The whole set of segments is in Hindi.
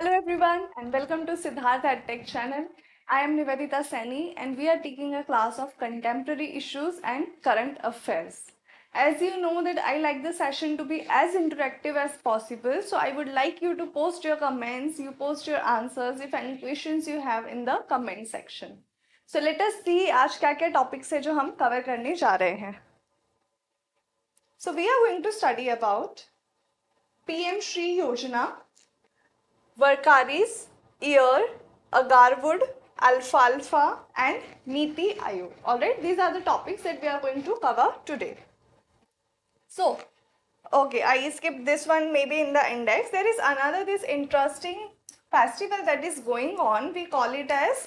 Hello everyone and welcome to Siddharth EdTech channel. I am Nivedita Seni and we are taking a class of contemporary issues and current affairs. As you know that I like the session to be as interactive as possible, so I would like you to post your comments, you post your answers if any questions you have in the comment section. So let us see आज क्या क्या topics है जो हम cover करने जा रहे हैं. So we are going to study about PM Shri Yojana, Varkaris, ear, agarwood, alfalfa and Niti Ayog. Alright, these are the topics that we are going to cover today. So, okay, I skipped this one maybe in the index. There is another this interesting festival that is going on. We call it as,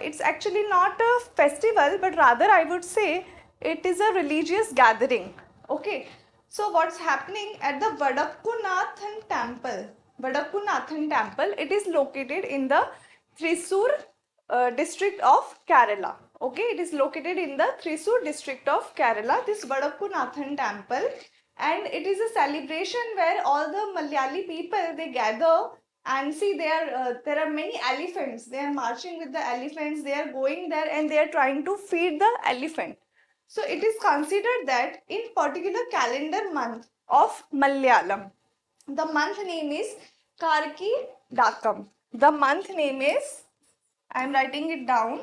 it's actually not a festival but rather I would say it is a religious gathering. Okay, so what's happening at the Vadakkunnathan temple? Vadakkunnathan temple, it is located in the Thrissur district of Kerala. Okay, it is located in the Thrissur district of Kerala, this Vadakkunnathan temple, and it is a celebration where all the Malayali people they gather and see there are many elephants. They are marching with the elephants. They are going there and they are trying to feed the elephant. So it is considered that in particular calendar month of Malayalam, the month name is Karki Dakam. The month name is, I am writing it down,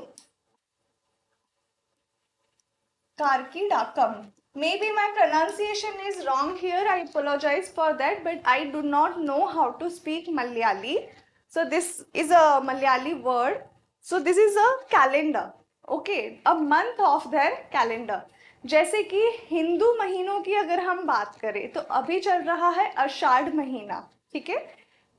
Karki Dakam. Maybe my pronunciation is wrong here. I apologize for that, but I do not know how to speak Malayali. So this is a Malayali word. So this is a calendar. Okay, a month of their calendar. जैसे कि हिंदू महीनों की अगर हम बात करें तो अभी चल रहा है आषाढ़ महीना. ठीक है,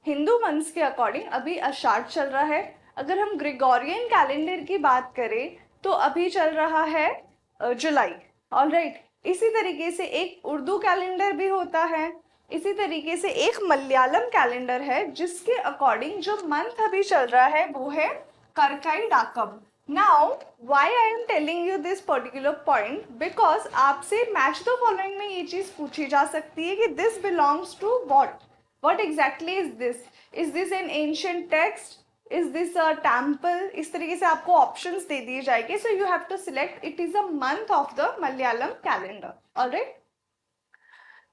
हिंदू मंथ्स के अकॉर्डिंग अभी आषाढ़ चल रहा है. अगर हम ग्रेगोरियन कैलेंडर की बात करें तो अभी चल रहा है जुलाई. ऑलराइट, इसी तरीके से एक उर्दू कैलेंडर भी होता है. इसी तरीके से एक मलयालम कैलेंडर है जिसके अकॉर्डिंग जो मंथ अभी चल रहा है वो है Karkidakam. Now why I am telling you this particular point, because आपसे मैच द फॉलोइंग में ये चीज पूछी जा सकती है कि this belongs to what exactly is this. Is this an ancient text, is this a temple. इस तरीके से आपको ऑप्शंस दे दिए जाएंगे. So you have to select it is a month of the Malayalam calendar. Alright,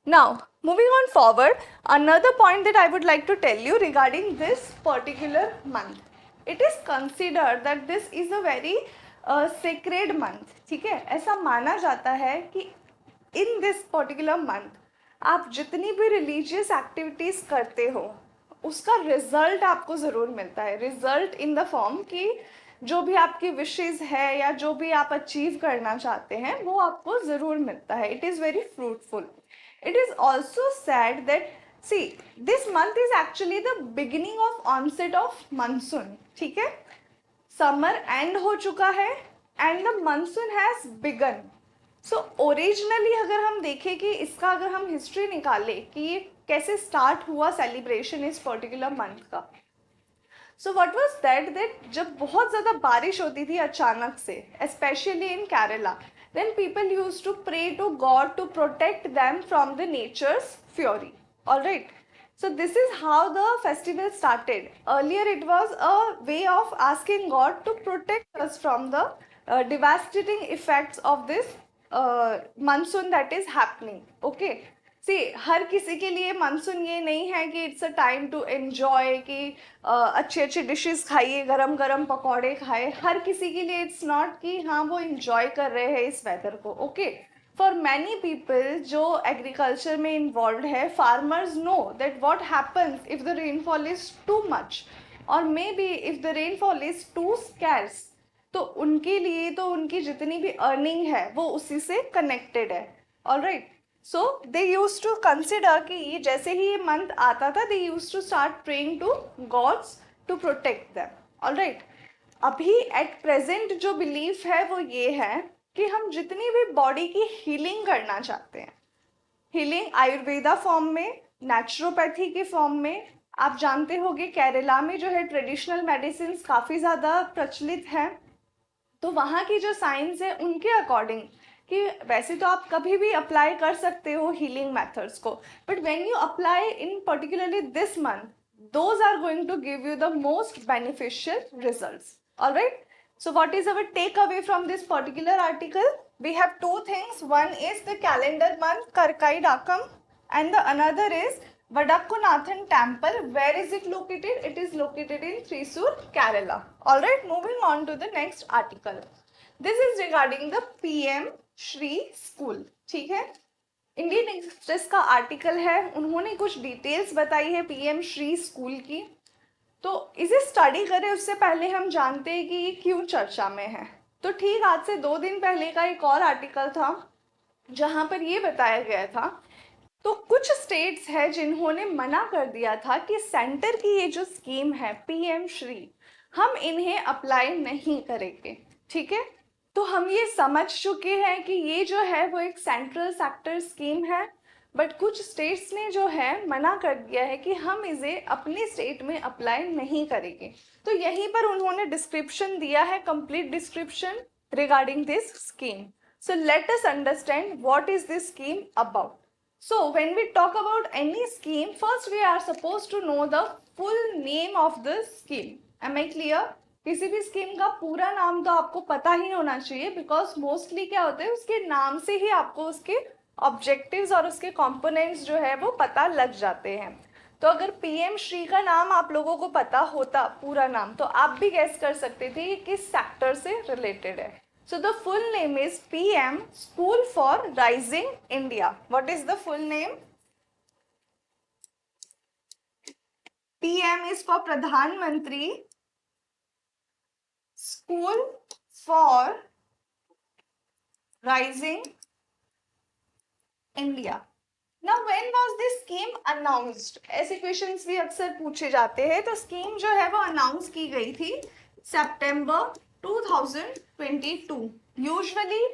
now moving on forward, another point that I would like to tell you regarding this particular month, it is considered that this is a very sacred month. ठीक है, ऐसा माना जाता है कि in this particular month आप जितनी भी religious activities करते हो उसका रिजल्ट आपको ज़रूर मिलता है. रिजल्ट इन द फॉर्म कि जो भी आपकी विशेज है या जो भी आप अचीव करना चाहते हैं वो आपको ज़रूर मिलता है. It is very fruitful. It is also said that see this month is actually the beginning of onset of monsoon. ठीक है, समर एंड हो चुका है and the monsoon has begun. So originally अगर हम देखें कि इसका अगर हम हिस्ट्री निकाले कि ये कैसे स्टार्ट हुआ सेलिब्रेशन इस पर्टिकुलर मंथ का. सो व्हाट वाज दैट जब बहुत ज़्यादा बारिश होती थी अचानक से, specially in Kerala, then people used to pray to God to protect them from the nature's fury. All right, so this is how the festival started. Earlier it was a way of asking God to protect us from the devastating effects of this monsoon that is happening. Okay, see हर किसी के लिए मानसून ये नहीं है कि it's a time to enjoy कि अच्छे अच्छे डिशेस खाइए, गरम गरम पकौड़े खाए. हर किसी के लिए इट्स नॉट कि हाँ वो इन्जॉय कर रहे हैं इस वेदर को. ओके, फॉर मैनी पीपल जो एग्रीकल्चर में इन्वॉल्व है, farmers know that what happens if the rainfall is too much और maybe if the rainfall is too scarce. तो उनके लिए तो उनकी जितनी भी अर्निंग है वो उसी से कनेक्टेड है. Alright, so they used to consider कि ये जैसे ही ये मंथ आता था they used to start praying to gods to protect them. Alright, अभी एट प्रेजेंट जो बिलीफ है वो ये है कि हम जितनी भी बॉडी की हीलिंग करना चाहते हैं, हीलिंग आयुर्वेदा फॉर्म में, नेचुरोपैथी के फॉर्म में, आप जानते होंगे केरला में जो है ट्रेडिशनल मेडिसिन काफ़ी ज़्यादा प्रचलित हैं. तो वहाँ की जो साइंस है उनके अकॉर्डिंग कि वैसे तो आप कभी भी अप्लाई कर सकते हो हीलिंग मेथड्स को, but when you apply in particularly this month those are going to give you the most beneficial results. All right. So what is our takeaway from this particular article? We have two things. One is the calendar month Karkai Dakam, and the another is Vadakkunathan temple. Where is it located? It is located in Thrissur, Kerala. All right. Moving on to the next article. This is regarding the PM Shri School. ठीक है. इंडियन एक्सप्रेस का आर्टिकल है, उन्होंने कुछ डिटेल्स बताई है पीएम श्री स्कूल की. तो इसे स्टडी करें उससे पहले हम जानते हैं कि ये क्यों चर्चा में है. तो ठीक आज से 2 दिन पहले का एक और आर्टिकल था जहां पर ये बताया गया था. तो कुछ स्टेट्स है जिन्होंने मना कर दिया था कि सेंटर की ये जो स्कीम है पीएम श्री, हम इन्हें अप्लाई नहीं करेंगे. ठीक है. तो हम ये समझ चुके हैं कि ये जो है वो एक सेंट्रल सेक्टर स्कीम है, बट कुछ स्टेट्स ने जो है मना कर दिया है कि हम इसे अपने स्टेट में अप्लाई नहीं करेंगे. तो यहीं पर उन्होंने डिस्क्रिप्शन दिया है, complete description regarding this scheme. So let us understand what is this scheme about. So when we talk about any scheme, first we are suppose to know the full name of the scheme. Am I clear? किसी भी स्कीम का पूरा नाम तो आपको पता ही होना चाहिए, बिकॉज मोस्टली क्या होता है उसके नाम से ही आपको उसके ऑब्जेक्टिव्स और उसके कंपोनेंट्स जो है वो पता लग जाते हैं. तो अगर पीएम श्री का नाम आप लोगों को पता होता पूरा नाम, तो आप भी गैस कर सकते थे कि किस सेक्टर से रिलेटेड है. So the full name is PM school for rising India. What is the full name? PM is for प्रधानमंत्री School for Rising India. Now, when was this scheme announced? ऐसे क्वेश्चंस भी अक्सर पूछे जाते हैं. तो स्कीम जो है वो अनाउंस की गई थी सितंबर 2022. यूजुअली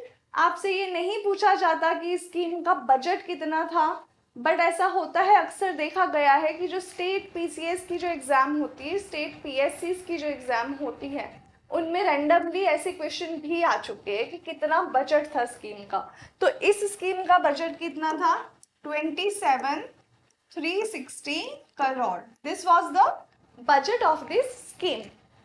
आपसे ये नहीं पूछा जाता कि स्कीम का बजट कितना था, बट ऐसा होता है, अक्सर देखा गया है कि जो स्टेट पीसीएस की जो एग्जाम होती है, स्टेट पीएससी की जो एग्जाम होती है, उनमें रैंडमली ऐसे क्वेश्चन भी आ चुके हैं कि कितना बजट था स्कीम का. तो इस स्कीम का बजट कितना था? 27,360 crore. This was the budget of this scheme.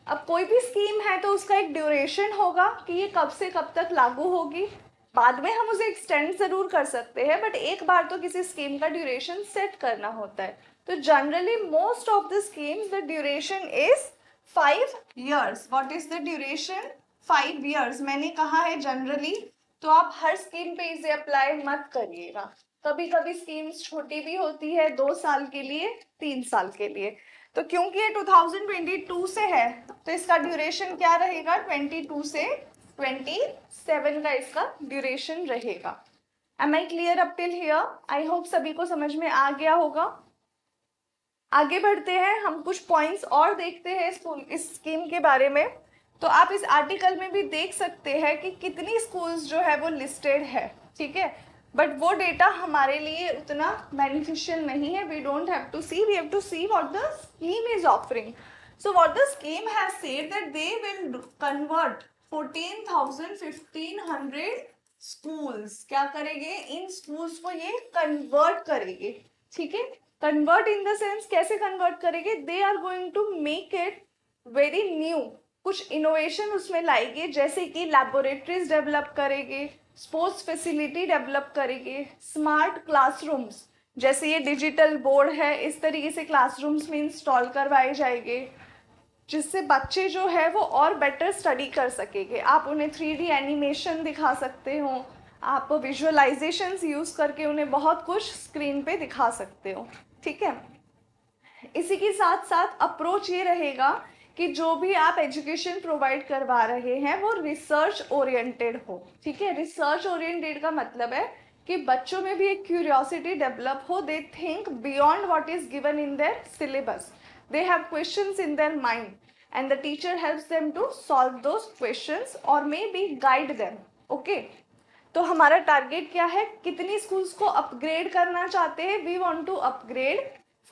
अब कोई भी स्कीम है तो उसका एक ड्यूरेशन होगा कि ये कब से कब तक लागू होगी. बाद में हम उसे एक्सटेंड जरूर कर सकते हैं, बट एक बार तो किसी स्कीम का ड्यूरेशन सेट करना होता है. तो generally most of the schemes the duration is 5 years. What is the duration? 5 years. मैंने कहा है जनरली, तो आप हर स्कीम पे इसे अप्लाई मत करिएगा. कभी कभी स्कीम्स छोटी भी होती है, 2 साल के लिए, 3 साल के लिए. तो क्योंकि ये 2022 से है तो इसका ड्यूरेशन क्या रहेगा? 22 से 27 का इसका ड्यूरेशन रहेगा. Am I clear up till here? I hope सभी को समझ में आ गया होगा. आगे बढ़ते हैं, हम कुछ पॉइंट्स और देखते हैं इस स्कीम के बारे में. तो आप इस आर्टिकल में भी देख सकते हैं कि कितनी स्कूल्स जो है वो लिस्टेड है. ठीक है, बट वो डेटा हमारे लिए उतना बेनिफिशियल नहीं है. We don't have to see, we have to see what the scheme is offering. So what the scheme has said that they will convert 14,1500 schools. क्या करेंगे? इन स्कूल्स को ये कन्वर्ट करेंगे. ठीक है, कन्वर्ट इन द सेंस कैसे कन्वर्ट करेंगे? They are going to make it very new. कुछ इनोवेशन उसमें लाएंगे, जैसे कि लैबोरेटरीज डेवलप करेंगे, स्पोर्ट्स फैसिलिटी डेवलप करेंगे, स्मार्ट क्लासरूम्स, जैसे ये डिजिटल बोर्ड है इस तरीके से क्लासरूम्स में इंस्टॉल करवाए जाएंगे, जिससे बच्चे जो है वो और बेटर स्टडी कर सकेंगे. आप उन्हें 3D एनिमेशन दिखा सकते हो, आप विजुअलाइजेशंस यूज करके उन्हें बहुत कुछ स्क्रीन पे दिखा सकते हो. ठीक है, इसी के साथ साथ अप्रोच ये रहेगा कि जो भी आप एजुकेशन प्रोवाइड करवा रहे हैं वो रिसर्च ओरिएंटेड हो. ठीक है, रिसर्च ओरिएंटेड का मतलब है कि बच्चों में भी एक क्यूरियोसिटी डेवलप हो. They think beyond what is given in their syllabus. They have questions in their mind and the teacher helps them to solve those questions और maybe guide them. Okay, तो हमारा टारगेट क्या है? कितनी स्कूल्स को अपग्रेड करना चाहते हैं? We want to upgrade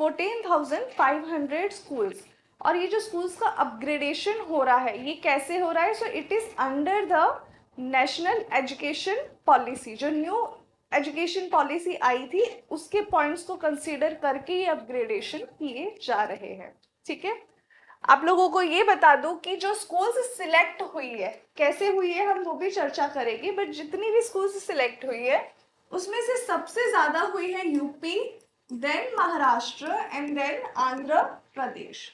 14,500 schools. और ये जो स्कूल्स का अपग्रेडेशन हो रहा है ये कैसे हो रहा है? सो it is under the national education policy. जो न्यू एजुकेशन पॉलिसी आई थी उसके पॉइंट्स को कंसीडर करके ये अपग्रेडेशन किए जा रहे हैं। ठीक है, आप लोगों को ये बता दूं कि जो स्कूल्स सिलेक्ट हुई है, कैसे हुई है हम वो भी चर्चा करेंगे, बट जितनी भी स्कूल्स सिलेक्ट हुई है उसमें से सबसे ज्यादा हुई है UP, then Maharashtra and then Andhra Pradesh.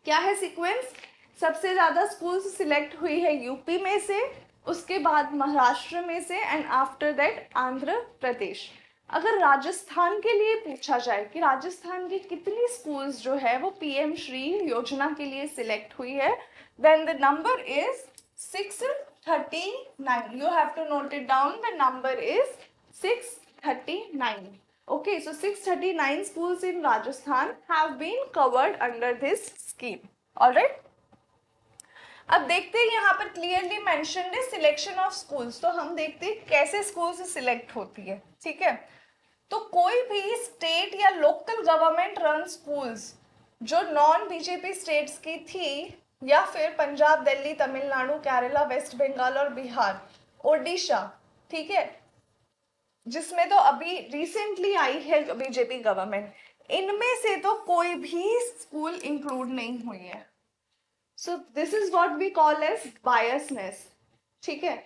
क्या है सीक्वेंस? सबसे ज्यादा स्कूल्स सिलेक्ट हुई है यूपी में से, उसके बाद महाराष्ट्र में से, and after that Andhra Pradesh. अगर राजस्थान के लिए पूछा जाए कि राजस्थान की कितनी स्कूल्स जो है वो पीएम श्री योजना के लिए सिलेक्ट हुई है, then the number is 639. You have to note it down. The number is 639. Okay, so 639 schools in Rajasthan have been covered under this scheme. All right. अब देखते हैं यहाँ पर क्लियरली मेंशन्ड है सिलेक्शन ऑफ स्कूल्स, तो हम देखते हैं कैसे स्कूल्स सिलेक्ट होती है। ठीक है, तो कोई भी स्टेट या लोकल गवर्नमेंट रन स्कूल्स जो नॉन बीजेपी स्टेट्स की थी, या फिर पंजाब, दिल्ली, तमिलनाडु, केरला, वेस्ट बंगाल और बिहार, ओडिशा, ठीक है, जिसमें तो अभी रिसेंटली आई है बीजेपी गवर्नमेंट, इनमें से तो कोई भी स्कूल इंक्लूड नहीं हुई है। So this is what we call as biasness. ठीक है,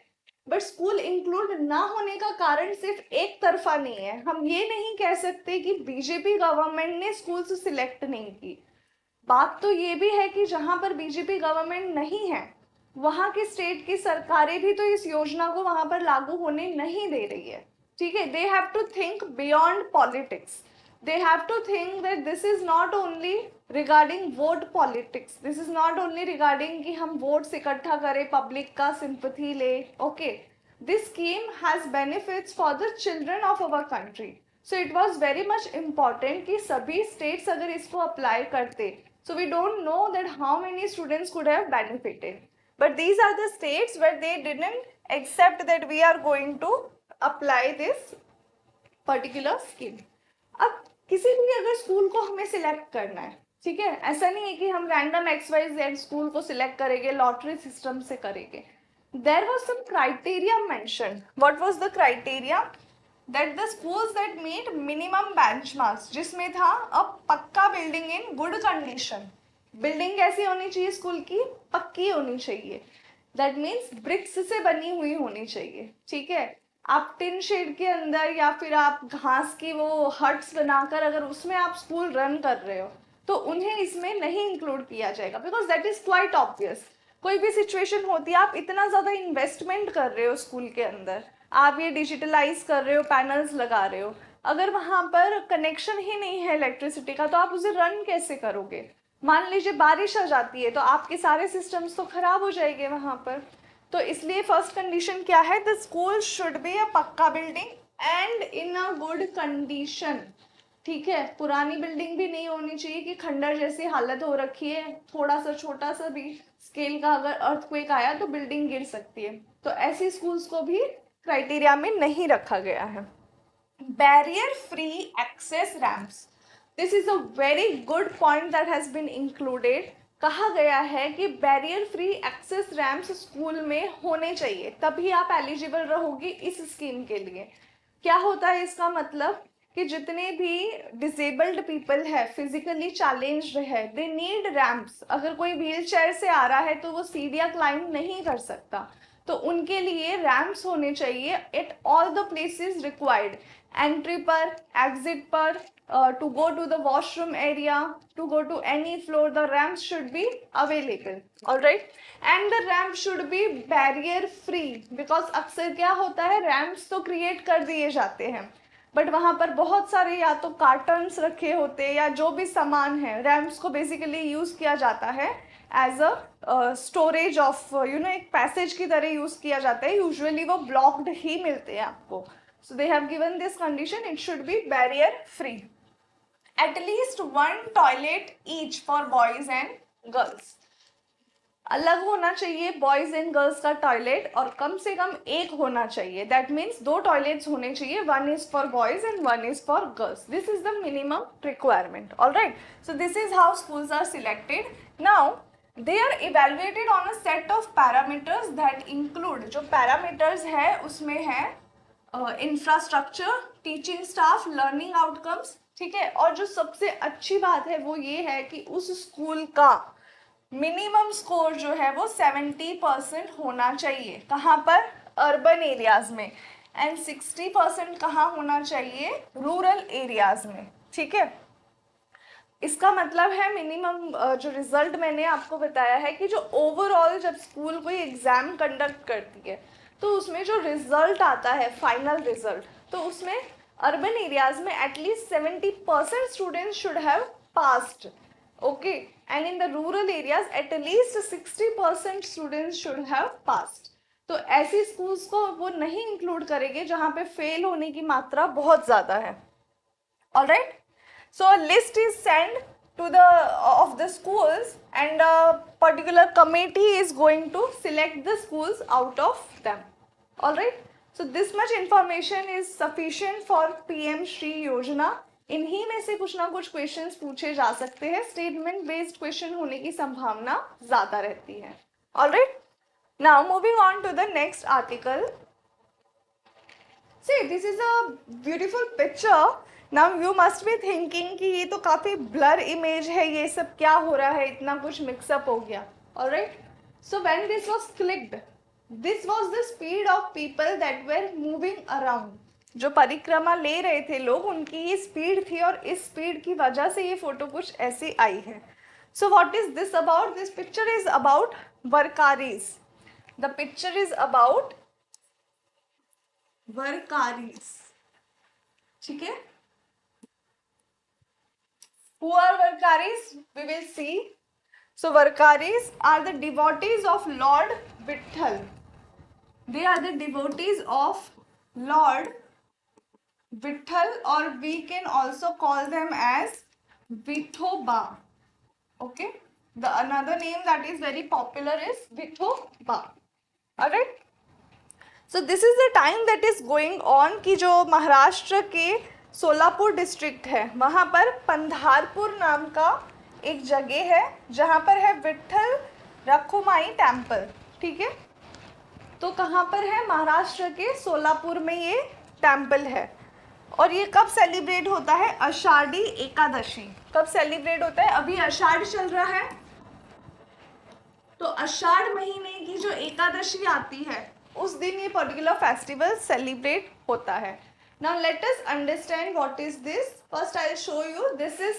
बट स्कूल इंक्लूड ना होने का कारण सिर्फ एक तरफा नहीं है। हम ये नहीं कह सकते कि बीजेपी गवर्नमेंट ने स्कूल्स सिलेक्ट नहीं की। बात तो ये भी है कि जहां पर बीजेपी गवर्नमेंट नहीं है वहां की स्टेट की सरकारें भी तो इस योजना को वहां पर लागू होने नहीं दे रही है। ठीक है, they have to think beyond politics. They have to think that this is not only regarding vote politics. This is not only regarding कि हम votes इकट्ठा करें, public का sympathy ले. Okay, this scheme has benefits for the children of our country. So it was very much important कि सभी states अगर इसको apply करते, so we don't know that how many students could have benefited. But these are the states where they didn't accept that we are going to apply this particular scheme. अब किसी भी अगर स्कूल को हमें सिलेक्ट करना है, ठीक है, ऐसा नहीं है कि हम रैंडम XYZ स्कूल को सिलेक्ट करेंगे, लॉटरी सिस्टम से करेंगे। There was some criteria mentioned. What was the criteria? That the schools that meet minimum benchmarks, जिसमें था अ पक्का building in good condition. Building कैसी होनी चाहिए स्कूल की? पक्की होनी चाहिए। दैट मीन्स ब्रिक्स से बनी हुई होनी चाहिए। ठीक है, आप टिन शेड के अंदर या फिर आप घास की वो हट्स बनाकर अगर उसमें आप स्कूल रन कर रहे हो तो उन्हें इसमें नहीं इंक्लूड किया जाएगा, because that is quite obvious. कोई भी सिचुएशन होती है, आप इतना ज़्यादा इन्वेस्टमेंट कर रहे हो स्कूल के अंदर, आप ये डिजिटलाइज कर रहे हो, पैनल्स लगा रहे हो, अगर वहाँ पर कनेक्शन ही नहीं है इलेक्ट्रिसिटी का तो आप उसे रन कैसे करोगे? मान लीजिए बारिश आ जाती है तो आपके सारे सिस्टम्स तो खराब हो जाएंगे वहाँ पर। तो इसलिए फर्स्ट कंडीशन क्या है? The school should be a पक्का building and in a good condition. ठीक है, पुरानी बिल्डिंग भी नहीं होनी चाहिए कि खंडर जैसी हालत हो रखी है, थोड़ा सा छोटा सा भी स्केल का अगर अर्थक्वेक आया तो बिल्डिंग गिर सकती है, तो ऐसी स्कूल्स को भी क्राइटेरिया में नहीं रखा गया है। Barrier free access ramps, this is a very good point that has been included. कहा गया है कि barrier free access ramps school में होने चाहिए, तभी आप एलिजिबल रहोगी इस स्कीम के लिए। क्या होता है इसका मतलब? कि जितने भी डिसेबल्ड पीपल है, फिजिकली चैलेंज्ड है, दे नीड रैम्प्स। अगर कोई व्हील चेयर से आ रहा है तो वो सीढ़ियाँ क्लाइंब नहीं कर सकता, तो उनके लिए रैम्प्स होने चाहिए at all the places required. Entry पर, एग्जिट पर, to go to the washroom area, to go to any floor, the ramps should be available. All right, and the ramp should be barrier free, because अक्सर क्या होता है, रैम्प्स तो क्रिएट कर दिए जाते हैं बट वहाँ पर बहुत सारे या तो कार्टन्स रखे होते हैं या जो भी सामान है, रैम्प्स को बेसिकली यूज़ किया जाता है एज अ स्टोरेज ऑफ एक पैसेज की तरह यूज़ किया जाता है। यूजुअली वो ब्लॉक्ड ही मिलते हैं आपको। So they have given this condition, it should be barrier free. At least one toilet each for boys and girls. अलग होना चाहिए बॉयज एंड गर्ल्स का टॉयलेट, और कम से कम एक होना चाहिए। दैट मीन्स 2 टॉयलेट्स होने चाहिए, 1 is for boys and 1 is for girls. This is the minimum requirement. All right. So this is how schools are selected. Now they are evaluated on a set of parameters that include, जो parameters है उसमें है infrastructure, teaching staff, learning outcomes, ठीक है। और जो सबसे अच्छी बात है वो ये है कि उस स्कूल का मिनिमम स्कोर जो है वो 70% होना चाहिए। कहाँ पर? अर्बन एरियाज में। एंड 60% कहाँ होना चाहिए? रूरल एरियाज में, ठीक है। इसका मतलब है मिनिमम जो रिजल्ट मैंने आपको बताया है कि जो ओवरऑल जब स्कूल कोई एग्जाम कंडक्ट करती है तो उसमें जो रिजल्ट आता है, फाइनल रिजल्ट, तो उसमें अर्बन एरियाज में at least 70% students should have passed, okay, and in the rural areas at least 60% students should have passed. तो ऐसी स्कूल्स को वो नहीं इंक्लूड करेंगे जहाँ पे फेल होने की मात्रा बहुत ज़्यादा है। Alright, so a list is sent to the of the schools and a particular committee is going to select the schools out of them. All right, so this much information is sufficient for PM Shri योजना। इन्हीं में से कुछ ना कुछ क्वेश्चंस पूछे जा सकते हैं, स्टेटमेंट बेस्ड क्वेश्चन होने की संभावना ज्यादा रहती है। All right, now moving on to the next article. See, this is a beautiful picture. Now you must be thinking कि ये तो काफी blur image है, ये सब क्या हो रहा है, इतना कुछ mix-up हो गया। Alright, so when this was clicked, this was the speed of people that were moving around. जो परिक्रमा ले रहे थे लोग, उनकी ये स्पीड थी और इस स्पीड की वजह से ये फोटो कुछ ऐसे आई है। So what is this about? This picture is about Varkaris. The picture is about Varkaris, ठीक है। Who are Varkaris? We will see. So Varkaris are the devotees of Lord Vitthal. They are the devotees of Lord Vitthal, or we can also call them as Vithoba. Okay. The another name that is very popular is Vithoba. Alright. So this is the time that is going on कि जो महाराष्ट्र के सोलापुर डिस्ट्रिक्ट है वहाँ पर पंधारपुर नाम का एक जगह है जहाँ पर है विट्ठल रखुमाई टेम्पल, ठीक है। तो कहाँ पर है? महाराष्ट्र के सोलापुर में ये टेम्पल है। और ये कब सेलिब्रेट होता है? आषाढ़ी एकादशी। कब सेलिब्रेट होता है? अभी आषाढ़ चल रहा है, तो आषाढ़ महीने की जो एकादशी आती है उस दिन ये पर्टिकुलर फेस्टिवल सेलिब्रेट होता है। Now let us understand what is this. First I will show you, this is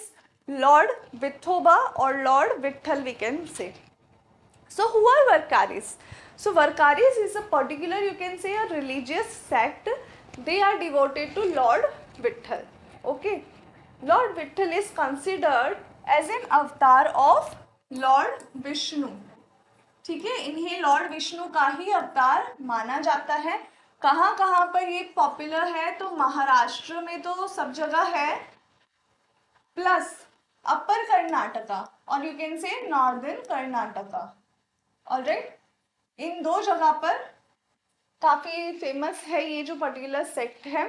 lord Vithoba और lord Vitthal we can say. So who are Varkaris? So Varkaris is a particular, you can say, a religious sect. They are devoted to Lord Vitthal. Okay, Lord Vitthal is considered as an avatar of Lord Vishnu. ठीक है, इन्हें लॉर्ड विष्णु का ही अवतार माना जाता है। कहाँ कहाँ पर ये पॉपुलर है? तो महाराष्ट्र में तो सब जगह है, प्लस अपर कर्नाटका और you can say northern Karnataka. Alright, इन दो जगह पर काफी फेमस है ये जो पर्टिकुलर सेक्ट है।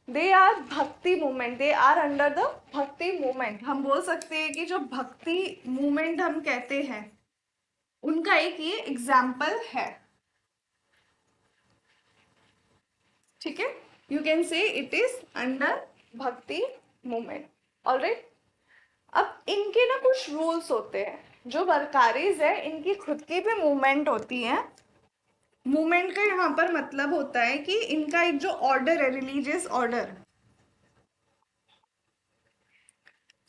They are Bhakti movement, they are under the Bhakti movement. हम बोल सकते हैं कि जो भक्ति मूवमेंट हम कहते हैं उनका एक ये एग्जाम्पल है, ठीक है। यू कैन से इट इज अंडर भक्ति मूवमेंट। ऑलराइट, अब इनके ना कुछ रूल्स होते हैं। जो वर्कारीज है इनकी खुद की भी मूवमेंट होती है। मूवमेंट का यहाँ पर मतलब होता है कि इनका एक जो ऑर्डर है, religious order,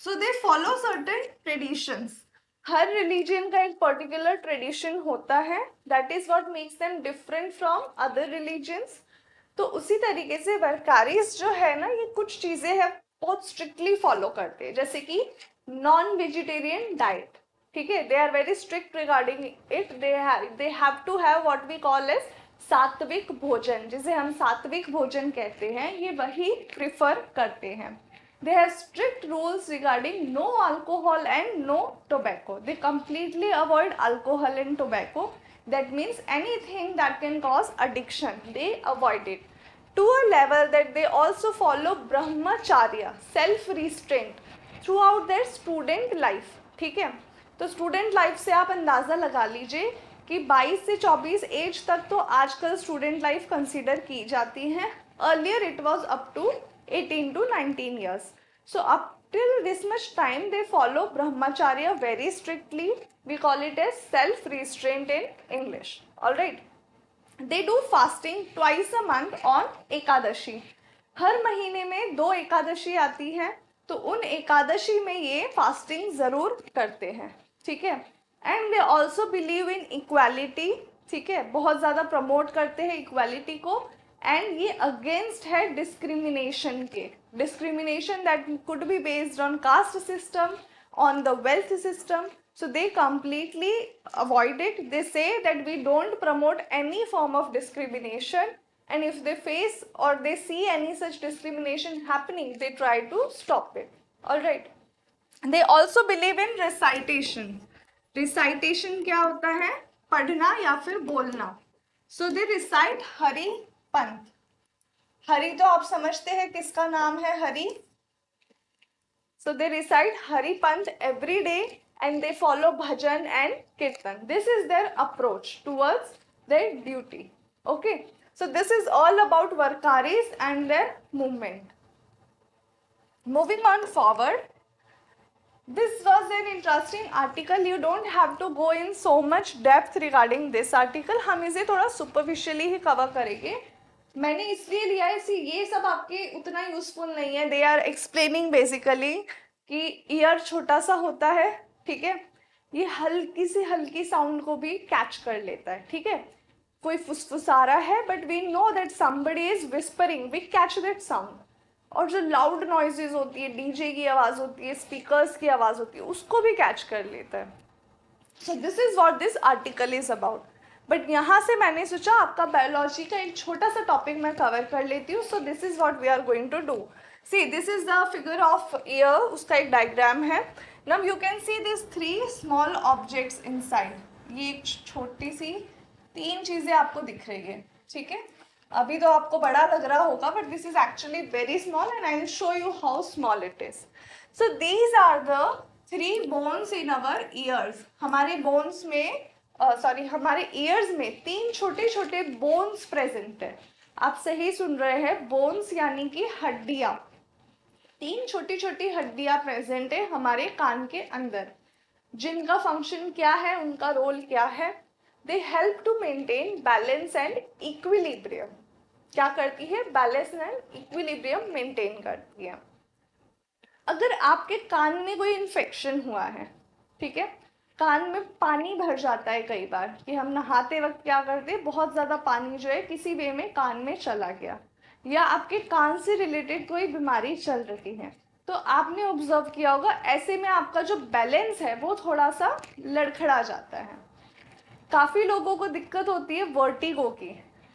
so they follow certain traditions. Her religion का एक पर्टिकुलर ट्रेडिशन होता है, that is what makes them different from other religions. तो उसी तरीके से वर्कारीज जो है ना, ये कुछ चीजें है बहुत स्ट्रिक्टली फॉलो करते हैं, जैसे कि नॉन वेजिटेरियन डाइट, ठीक है। They are very strict regarding it. They have to have what we call as sattvik bhojan, जिसे हम सात्विक भोजन कहते हैं, ये वही प्रिफर करते हैं। They have strict rules regarding no alcohol and no tobacco. They completely avoid alcohol and tobacco. That means anything that can cause addiction, they avoid it. To a level that they also follow brahmacharya, self-restraint throughout their student life. ठीक है, तो स्टूडेंट लाइफ से आप अंदाज़ा लगा लीजिए कि 22 से 24 एज तक तो आजकल स्टूडेंट लाइफ कंसिडर की जाती है। Earlier it was up to 18 to 19 years. So up till this much time they follow brahmacharya very strictly. We call it as self-restraint in English. Alright. They do fasting twice a month on Ekadashi. हर महीने में 2 एकादशी आती हैं, तो उन एकादशी में ये फास्टिंग जरूर करते हैं. ठीक है. And they also believe in equality. ठीक है, बहुत ज़्यादा प्रमोट करते हैं इक्वालिटी को. एंड ये अगेंस्ट है डिस्क्रिमिनेशन के. Discrimination that could be based on caste system, on the wealth system. So they completely avoid it. They say that we don't promote any form of discrimination, and if they face or they see any such discrimination happening, they try to stop it. All right. They also believe in recitation. Recitation क्या होता है? पढ़ना या फिर बोलना. So they recite हरि पंथ. हरि तो आप समझते हैं किसका नाम है Hari. So they recite Hari Panth every day and they follow bhajan and kirtan. This is their approach towards their duty. Okay. So this is all about Varkaris and their movement. Moving on forward. This was an interesting article. You don't have to go in so much depth regarding this article. हम इसे थोड़ा superficially ही cover करेंगे. मैंने इसलिए लिया है, ये सब आपके उतना यूजफुल नहीं है. दे आर एक्सप्लेनिंग बेसिकली कि ईयर छोटा सा होता है. ठीक है, ये हल्की से हल्की साउंड को भी कैच कर लेता है. ठीक है, कोई फुसफुसा रहा है but we know that somebody is whispering, we catch that sound. और जो लाउड नॉइजेज होती है, डीजे की आवाज़ होती है, स्पीकर्स की आवाज़ होती है, उसको भी कैच कर लेता है. So this is what this article is about. But यहाँ से मैंने सोचा आपका बायोलॉजी का एक छोटा सा टॉपिक मैं कवर कर लेती हूँ. So this is what we are going to do. See this is the figure of ear, उसका एक डायग्राम है. Now you can see this 3 small objects inside. ये एक छोटी सी 3 चीज़ें आपको दिख रही है. ठीक है, अभी तो आपको बड़ा लग रहा होगा but this is actually very small and I will show you how small it is. So these are the 3 bones in our ears. हमारे बोन्स में हमारे ईयर्स में 3 छोटे छोटे बोन्स प्रेजेंट है. आप सही सुन रहे हैं, बोन्स यानी कि हड्डियां. 3 छोटी छोटी हड्डियां प्रेजेंट है हमारे कान के अंदर, जिनका फंक्शन क्या है, उनका रोल क्या है. They help to maintain balance and equilibrium. क्या करती है? बैलेंस एंड इक्विलिब्रियम मेंटेन करती है. अगर आपके कान में कोई इन्फेक्शन हुआ है, ठीक है, कान में पानी भर जाता है कई बार कि हम नहाते वक्त क्या करते हैं, बहुत ज़्यादा पानी जो है किसी वे में कान में चला गया, या आपके कान से रिलेटेड कोई बीमारी चल रही है, तो आपने ऑब्जर्व किया होगा ऐसे में आपका जो बैलेंस है वो थोड़ा सा लड़खड़ा जाता है. काफ़ी लोगों को दिक्कत होती है वर्टिगो की.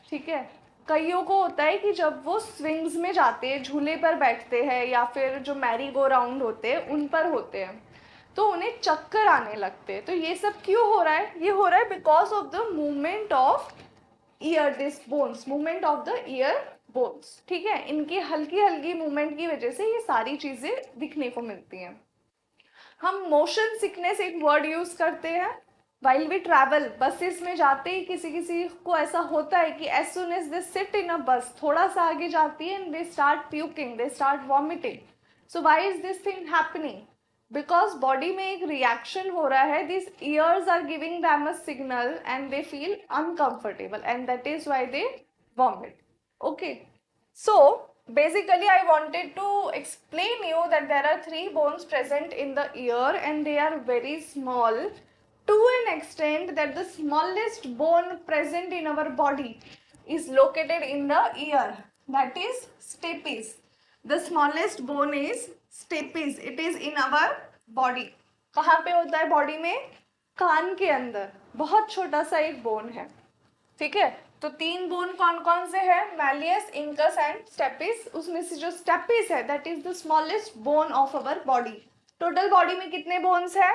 ठीक है, कईयों को होता है कि जब वो स्विंग्स में जाते हैं, झूले पर बैठते हैं या फिर जो मैरी गो राउंड होते हैं उन पर होते हैं, तो उन्हें चक्कर आने लगते हैं. तो ये सब क्यों हो रहा है? ये हो रहा है because of the movement of year this bones, movement of the ear bones. ठीक है, इनकी हल्की हल्की मूवमेंट की वजह से ये सारी चीज़ें दिखने को मिलती हैं. हम मोशन सिकनेस एक वर्ड यूज करते हैं वाइल वी ट्रैवल. बसेस में जाते ही किसी किसी को ऐसा होता है कि as soon as they sit in a bus, थोड़ा सा आगे जाती है and they start puking, they start vomiting. So why is this thing happening? Because body में एक रिएक्शन हो रहा है. This ears are giving them a signal and they feel uncomfortable and that is why they vomit. Okay, so basically I wanted to explain you that there are 3 bones present in the ear and they are very small to an extent that the smallest bone present in our body is located in the ear, that is stapes. The smallest bone is stapes. It is in our body. कहाँ पे होता है बॉडी में? कान के अंदर बहुत छोटा सा एक बोन है. ठीक है, तो 3 बोन कौन कौन से हैं? Malleus, incus and stapes. उसमें से जो स्टेपिस है that is the smallest bone of our body. Total body में कितने बोन्स है?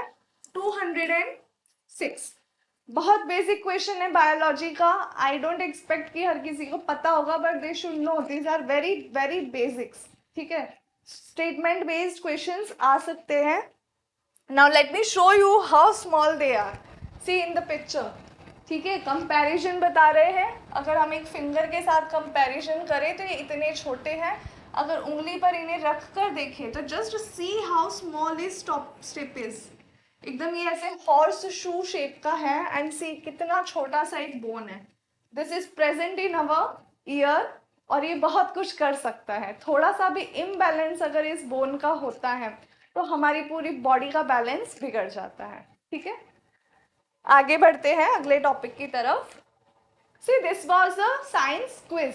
206. बहुत बेसिक क्वेश्चन है बायोलॉजी का. आई डोंट एक्सपेक्ट कि हर किसी को पता होगा but they should know. These are very very basics. ठीक है, स्टेटमेंट बेस्ड क्वेश्चंस आ सकते हैं. Now let me show you how small they are. See in the picture. ठीक है, कंपैरिजन बता रहे हैं। अगर हम एक फिंगर के साथ कंपैरिजन करें तो ये इतने छोटे हैं, अगर उंगली पर इन्हें रख कर देखें तो just see how small is top step is, एकदम ये ऐसे हॉर्स शू शेप का है, एंड सी कितना छोटा सा एक बोन है। This is present in our year, और ये बहुत कुछ कर सकता है। थोड़ा सा भी इम्बैलेंस अगर इस बोन का होता है तो हमारी पूरी बॉडी का बैलेंस बिगड़ जाता है। ठीक है, आगे बढ़ते हैं अगले टॉपिक की तरफ। See this was a science quiz.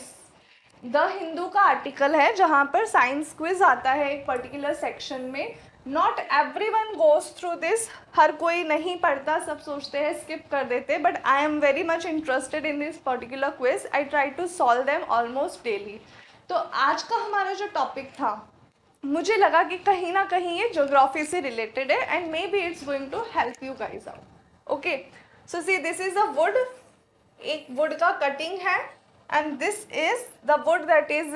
The Hindu का आर्टिकल है जहां पर साइंस क्विज आता है एक पर्टिकुलर सेक्शन में। Not every one goes through this, हर कोई नहीं पढ़ता, सब सोचते हैं स्किप कर देते, but I am very much interested in this particular quiz. I try to solve them almost daily. तो आज का हमारा जो टॉपिक था, मुझे लगा कि कहीं ना कहीं ये ज्योग्राफी से रिलेटेड है, and maybe it's going to help you guys out. Okay, so see this is a wood, एक वुड का कटिंग है, and this is the wood that is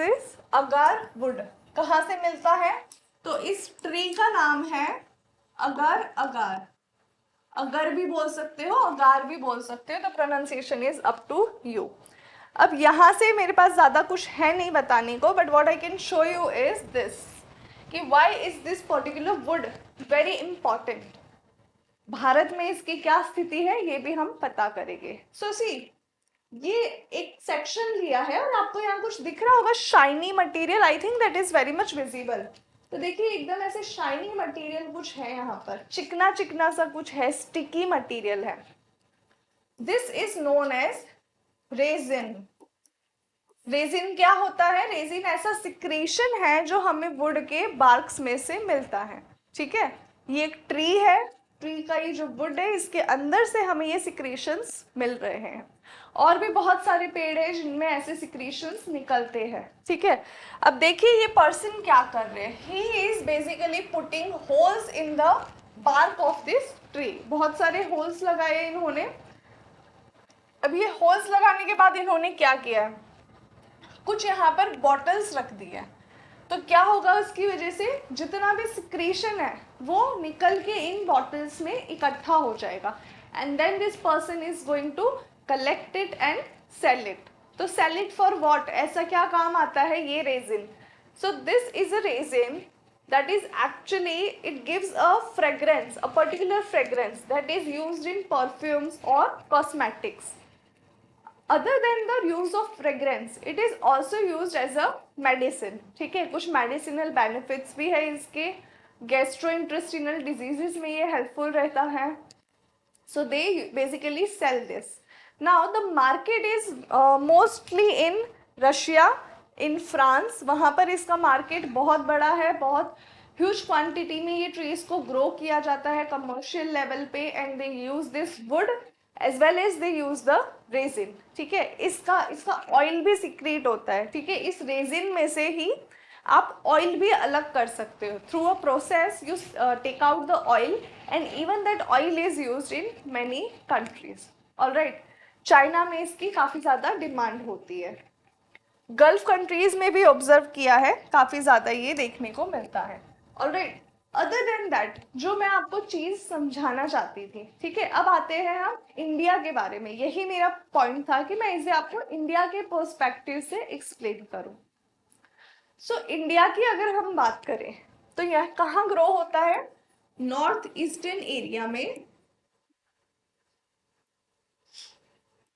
agar wood. कहाँ से मिलता है? तो इस ट्री का नाम है अगार। अगार, अगर भी बोल सकते हो, अगार भी बोल सकते हो, तो pronunciation is up to you. अब यहाँ से मेरे पास ज़्यादा कुछ है नहीं बताने को, but what I can show you is this, कि why is this particular would very important. Bharat में इसकी क्या स्थिति है ये भी हम पता करेंगे। सो सी, ये एक सेक्शन लिया है और आपको यहाँ कुछ दिख रहा होगा, shiny material, I think that is very much visible. तो देखिए एकदम ऐसे शाइनी मटेरियल कुछ है यहाँ पर, चिकना चिकना सा कुछ है, स्टिकी मटेरियल है। This is known as resin. Resin क्या होता है? रेजिन ऐसा सिक्रेशन है जो हमें वुड के बार्क्स में से मिलता है। ठीक है, ये एक ट्री है, ट्री का ये जो वुड है इसके अंदर से हमें ये सिक्रेशंस मिल रहे हैं। और भी बहुत सारे पेड़ हैं जिनमें ऐसे सिक्रेशंस निकलते हैं। ठीक है, अब देखिए ये पर्सन क्या कर रहे हैं। He is basically putting holes in the bark of this tree. बहुत सारे होल्स लगाए इन्होंने। अब ये होल्स लगाने के बाद इन्होंने क्या किया, कुछ यहाँ पर बॉटल्स रख दी है। तो क्या होगा, उसकी वजह से जितना भी सिक्रेशन है वो निकल के इन बॉटल्स में इकट्ठा हो जाएगा, and then this person is going to collect it and sell it. तो सेल इट फॉर व्हाट, ऐसा क्या काम आता है ये resin. So this is a resin that is actually, it gives a fragrance, a particular fragrance that is used in perfumes or cosmetics. Other than the use of fragrance, it is also used as a medicine. ठीक है, कुछ medicinal benefits भी है इसके, gastrointestinal diseases में ये helpful रहता है। So they basically sell this. Now the market is mostly in Russia, in France. वहाँ पर इसका मार्केट बहुत बड़ा है, बहुत ह्यूज क्वांटिटी में ये ट्रीज को ग्रो किया जाता है कमर्शियल लेवल पे, and they use this wood as well as they use the resin. ठीक है, इसका ऑयल भी सिक्रीट होता है। ठीक है, इस रेजिन में से ही आप ऑयल भी अलग कर सकते हो। Through a process you take out the oil, and even that oil is used in many countries. Alright, China में इसकी काफ़ी ज़्यादा डिमांड होती है। गल्फ कंट्रीज में भी ऑब्जर्व किया है, काफ़ी ज़्यादा ये देखने को मिलता है। ऑलराइट, अदर देन दैट जो मैं आपको चीज़ समझाना चाहती थी, ठीक है, अब आते हैं हम इंडिया के बारे में। यही मेरा पॉइंट था कि मैं इसे आपको इंडिया के पर्सपेक्टिव से एक्सप्लेन करूं। सो इंडिया की अगर हम बात करें तो यह कहाँ ग्रो होता है? नॉर्थ ईस्टर्न एरिया में।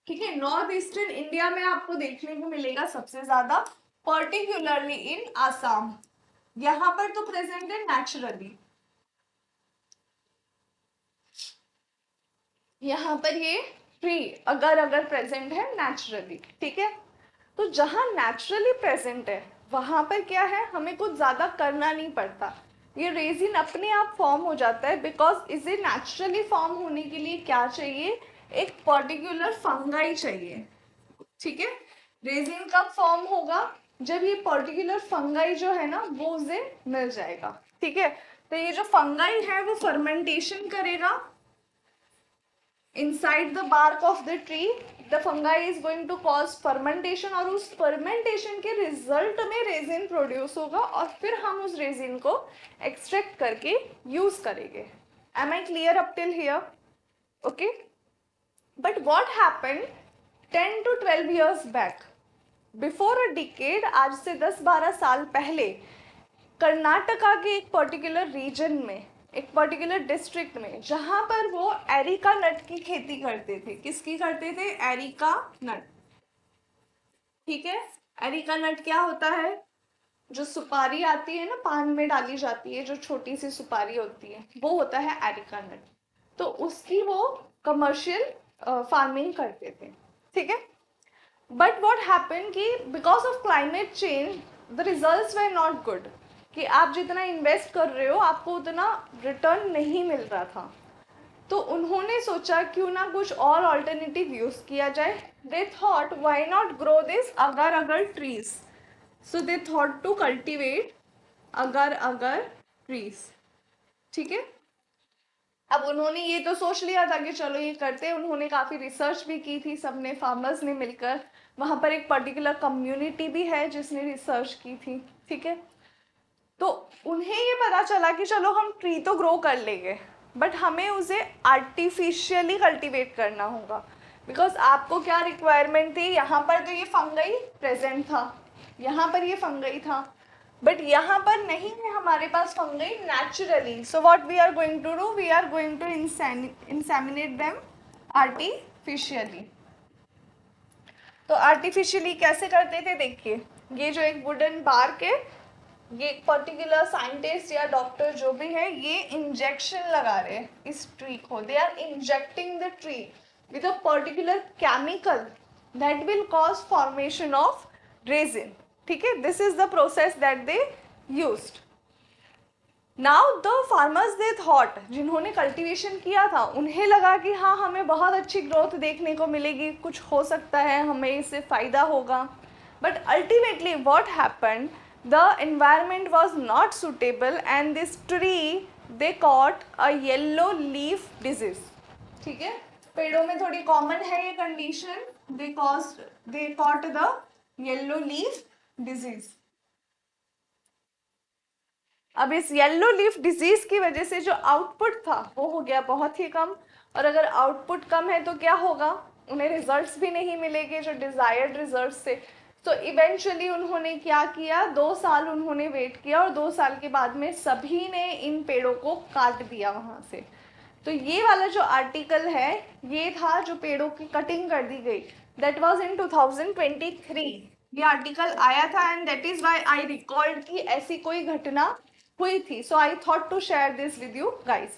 ठीक है, नॉर्थ ईस्टर्न इंडिया में आपको देखने को मिलेगा सबसे ज्यादा, पर्टिकुलरली इन आसाम। यहां पर तो प्रेजेंट है नेचुरली, यहाँ पर ये ट्री अगर प्रेजेंट है नेचुरली। ठीक है, तो जहां नेचुरली प्रेजेंट है वहां पर क्या है, हमें कुछ ज्यादा करना नहीं पड़ता, ये रेजिन अपने आप फॉर्म हो जाता है। बिकॉज इसे नेचुरली फॉर्म होने के लिए क्या चाहिए, एक पर्टिकुलर फंगाई चाहिए। ठीक है, रेजिन कब फॉर्म होगा, जब ये पर्टिकुलर फंगाई जो है ना वो उसे मिल जाएगा। ठीक है, तो ये जो फंगाई है वो फर्मेंटेशन करेगा inside the bark of the tree. The fungi is going to cause fermentation, और उस fermentation के रिजल्ट में रेजिन प्रोड्यूस होगा, और फिर हम उस रेजिन को एक्सट्रैक्ट करके यूज करेंगे। Am I clear up till here? Okay. But what happened 10 to 12 years back? Before a decade, आज से 10-12 साल पहले, कर्नाटका के एक पर्टिकुलर रीजन में, एक पर्टिकुलर डिस्ट्रिक्ट में, जहां पर वो एरिका नट की खेती करते थे. किसकी करते थे? एरिका नट. ठीक है. एरिका नट क्या होता है? जो सुपारी आती है ना, पान में डाली जाती है, जो छोटी सी सुपारी होती है, वो होता है एरिका नट. तो उसकी वो कमर्शियल फार्मिंग करते थे. ठीक है. बट वॉट हैपन कि because of climate change the result way not good. कि आप जितना इन्वेस्ट कर रहे हो आपको उतना रिटर्न नहीं मिल रहा था. तो उन्होंने सोचा क्यों ना कुछ और ऑल्टरनेटिव यूज किया जाए. They thought why not grow this agar agar trees. So they thought to cultivate agar agar trees. ठीक है. अब उन्होंने ये तो सोच लिया था कि चलो ये करते हैं. उन्होंने काफ़ी रिसर्च भी की थी, सबने, फार्मर्स ने मिलकर. वहाँ पर एक पर्टिकुलर कम्युनिटी भी है जिसने रिसर्च की थी. ठीक है. तो उन्हें ये पता चला कि चलो हम ट्री तो ग्रो कर लेंगे, बट हमें उसे आर्टिफिशियली कल्टीवेट करना होगा. बिकॉज आपको क्या रिक्वायरमेंट थी? यहाँ पर तो ये फंगई प्रेजेंट था, यहाँ पर ये फंगई था, बट यहाँ पर नहीं है हमारे पास fungi naturally. So what we are going to do? We are going to inseminate them artificially. तो आर्टिफिशियली कैसे करते थे? देखिए, ये जो एक वुडन बार के, ये एक पर्टिकुलर साइंटिस्ट या डॉक्टर जो भी है, ये इंजेक्शन लगा रहे हैं इस ट्री को. They are injecting the tree with a particular chemical that will cause formation of resin. ठीक है. This is the process that they used. Now the farmers they thought, जिन्होंने कल्टीवेशन किया था, उन्हें लगा कि हाँ हमें बहुत अच्छी ग्रोथ देखने को मिलेगी, कुछ हो सकता है, हमें इससे फ़ायदा होगा. But ultimately what happened, the environment was not suitable and this tree they caught a yellow leaf disease. ठीक है. पेड़ों में थोड़ी कॉमन है ये condition. They caught the yellow leaf disease. अब इस येलो लीफ डिजीज की वजह से जो आउटपुट था वो हो गया बहुत ही कम. और अगर आउटपुट कम है तो क्या होगा? उन्हें रिजल्ट्स भी नहीं मिलेंगे जो डिजायर्ड रिजल्ट्स थे. तो इवेंचुअली उन्होंने क्या किया? 2 साल उन्होंने वेट किया और 2 साल के बाद में सभी ने इन पेड़ों को काट दिया वहां से. तो ये वाला जो आर्टिकल है, ये था जो पेड़ों की कटिंग कर दी गई. दैट वाज इन 2023 ये आर्टिकल आया था. And that is why I recalled कि ऐसी कोई घटना हुई थी. So I thought to share this with you guys.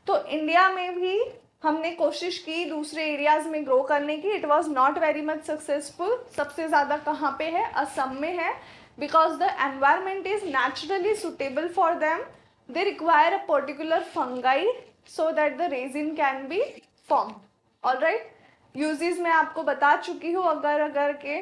तो इंडिया में भी हमने कोशिश की दूसरे एरियाज में ग्रो करने की. It was not very much successful. सबसे ज़्यादा कहाँ पे है? असम में है. Because the environment is naturally suitable for them. They require a particular fungi so that the resin can be formed. Alright. Uses मैं आपको बता चुकी हूँ अगर अगर के.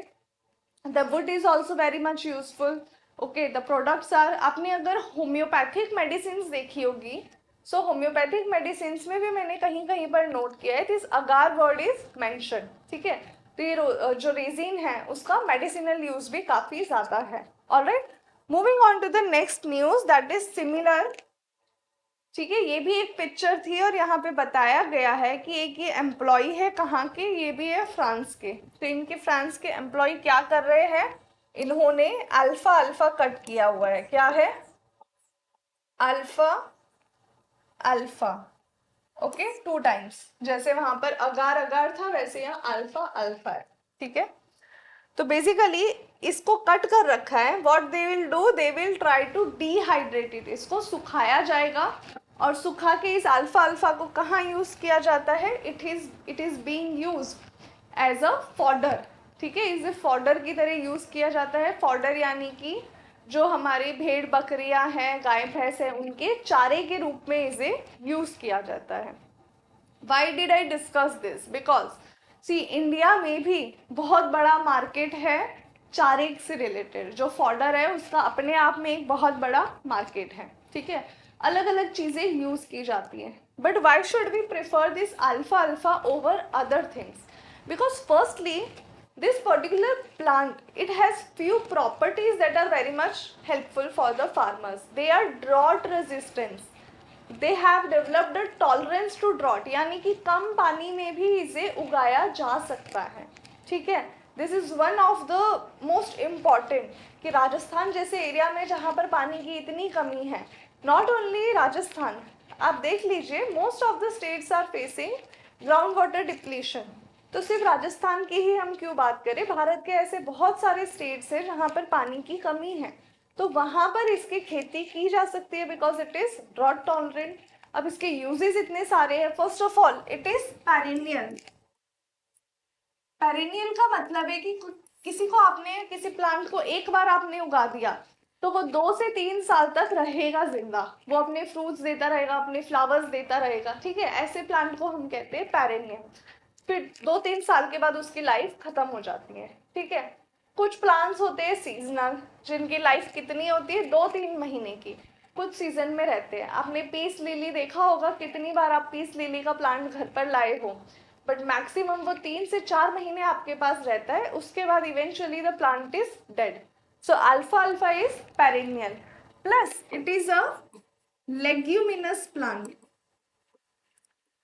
The wood is also very much useful. Okay, the products are, आपने अगर होम्योपैथिक मेडिसिन देखी होगी, सो होम्योपैथिक मेडिसिन में भी मैंने कहीं कहीं पर नोट किया है this agar word is mention. ठीक है. तो ये जो रेजिन है उसका मेडिसिनल यूज भी काफी ज्यादा है. Alright. Moving on to the next news that is similar. ठीक है. ये भी एक पिक्चर थी और यहाँ पे बताया गया है कि एक ये एम्प्लॉय है कहाँ के? ये भी है फ्रांस के. तो इनके फ्रांस के एम्प्लॉय क्या कर रहे हैं? इन्होंने अल्फा अल्फा कट किया हुआ है. क्या है? Alpha alpha. ओके. 2 टाइम्स. जैसे वहां पर अगार अगार था वैसे यहाँ अल्फा अल्फा है. ठीक है. तो बेसिकली इसको कट कर रखा है. What they will do? They will try to dehydrate it. इसको सुखाया जाएगा और सुखा के इस अल्फा अल्फा को कहाँ यूज किया जाता है? It is being use as a fodder. ठीक है. इसे फॉडर की तरह यूज किया जाता है. फॉडर यानी कि जो हमारे भेड़ बकरियां हैं, गाय भैंस है, उनके चारे के रूप में इसे यूज किया जाता है. Why did I discuss this? Because see India में भी बहुत बड़ा मार्केट है चारे से रिलेटेड. जो फॉडर है उसका अपने आप में एक बहुत बड़ा मार्केट है. ठीक है. अलग अलग चीजें यूज की जाती हैं. But why should we prefer this अल्फा अल्फा over other things? Because firstly this particular plant, it has few properties that are very much helpful for the farmers. They are drought resistance. They have developed a tolerance to drought, यानी कि कम पानी में भी इसे उगाया जा सकता है, ठीक है। This is one of the most important, कि राजस्थान जैसे एरिया में जहाँ पर पानी की इतनी कमी है, नॉट ओनली राजस्थान, आप देख लीजिए most of the states are facing ground water depletion. तो सिर्फ राजस्थान की ही हम क्यों बात करें, भारत के ऐसे बहुत सारे स्टेट्स हैं जहाँ पर पानी की कमी है, तो वहाँ पर इसकी खेती की जा सकती है because it is drought tolerant. अब इसके यूजेस इतने सारे हैं। First of all it is perennial. Perennial का मतलब है कि किसी को आपने, किसी प्लांट को एक बार आपने उगा दिया तो वो 2 से 3 साल तक रहेगा जिंदा, वो अपने फ्रूट्स देता रहेगा, अपने फ्लावर्स देता रहेगा, ठीक है। ऐसे प्लांट को हम कहते हैं पेरिनियल। फिर 2-3 साल के बाद उसकी लाइफ खत्म हो जाती है, ठीक है। कुछ प्लांट्स होते हैं सीजनल, जिनकी लाइफ कितनी होती है, 2-3 महीने की, कुछ सीजन में रहते हैं। आपने पीस लिली देखा होगा, कितनी बार आप पीस लिली का प्लांट घर पर लाए हो, बट मैक्सिमम वो 3 से 4 महीने आपके पास रहता है, उसके बाद eventually the plant is dead. So अल्फा अल्फा is perennial, plus it is a leguminous plant.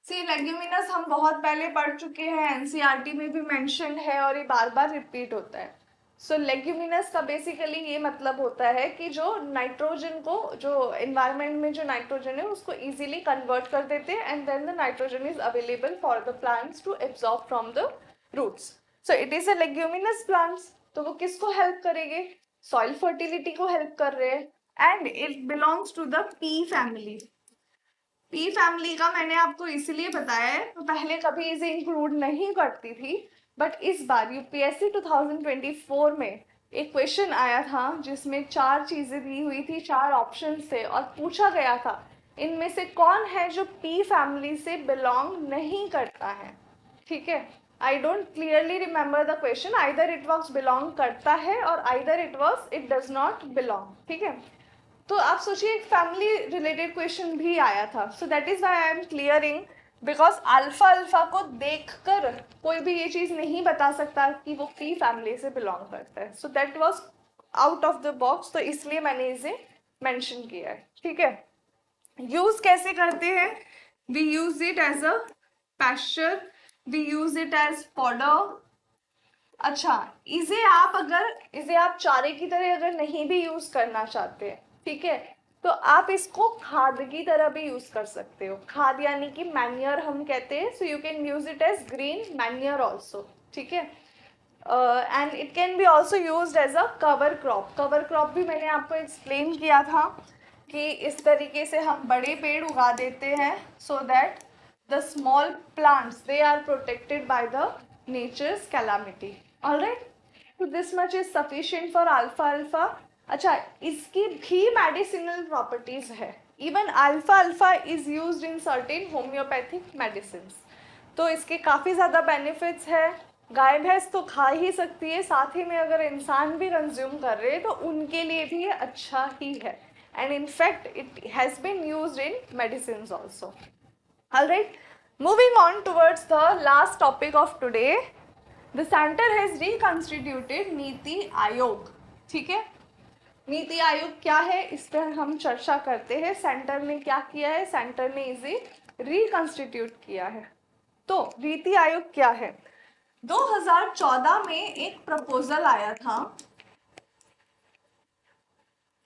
See leguminous हम बहुत पहले पढ़ चुके हैं, एनसीईआरटी में भी मेंशन है और ये बार बार रिपीट होता है। सो लेग्यूमिनस का बेसिकली ये मतलब होता है कि जो नाइट्रोजन को, जो एनवायरनमेंट में जो नाइट्रोजन है उसको इजीली कन्वर्ट कर देते हैं, and then the nitrogen is available for the plants to absorb from the roots. So it is a leguminous plants. तो वो किसको हेल्प करेंगे, सॉइल फर्टिलिटी को हेल्प कर रहे हैं, and it belongs to the pea family. Pea family का मैंने आपको इसलिए बताया है, तो पहले कभी इसे इंक्लूड नहीं करती थी, बट इस बार यूपीएससी 2024 में एक क्वेश्चन आया था जिसमें 4 चीजें दी हुई थी, 4 ऑप्शन थे, और पूछा गया था इनमें से कौन है जो पी फैमिली से बिलोंग नहीं करता है, ठीक है। I don't clearly remember the question, either it was belong करता है और either it was it does not belong, ठीक है। तो आप सोचिए एक फैमिली रिलेटेड क्वेश्चन भी आया था, so that is why I M clearing, because alpha alpha को देखकर कोई भी ये चीज नहीं बता सकता कि वो पी फैमिली से बिलोंग करता है। So that was out of the box, तो इसलिए मैंने इसे मेंशन किया है, ठीक है। यूज कैसे करते हैं, we use it as a pasture, we use it as fodder. अच्छा, इसे आप चारे की तरह अगर नहीं भी यूज करना चाहते हैं, ठीक है, तो आप इसको खाद की तरह भी यूज कर सकते हो। खाद यानी कि मैन्योर हम कहते हैं, so you can use it as green manure also, ठीक है। And it can be also use as a cover crop. Cover crop भी मैंने आपको एक्सप्लेन किया था कि इस तरीके से हम बड़े पेड़ उगा देते हैं, so that the small plants they are protected by the nature's calamity. Alright, तो this much is sufficient for अल्फा अल्फा। अच्छा, इसकी भी मेडिसिनल प्रॉपर्टीज है, इवन अल्फा अल्फा is used in certain homeopathic medicine. तो इसके काफ़ी ज़्यादा बेनिफिट्स है। गाय भैंस तो खा ही सकती है, साथ ही में अगर इंसान भी कंज्यूम कर रहे हैं तो उनके लिए भी ये अच्छा ही है, and in fact it has been used in medicine also. Alright, moving on towards the last topic of today, the centre has reconstituted NITI Aayog, ठीक है। नीति आयोग क्या है, इस पर हम चर्चा करते हैं। सेंटर ने क्या किया है, सेंटर ने इसे रिकॉन्स्टिट्यूट किया है। तो नीति आयोग क्या है, 2014 में एक प्रपोजल आया था।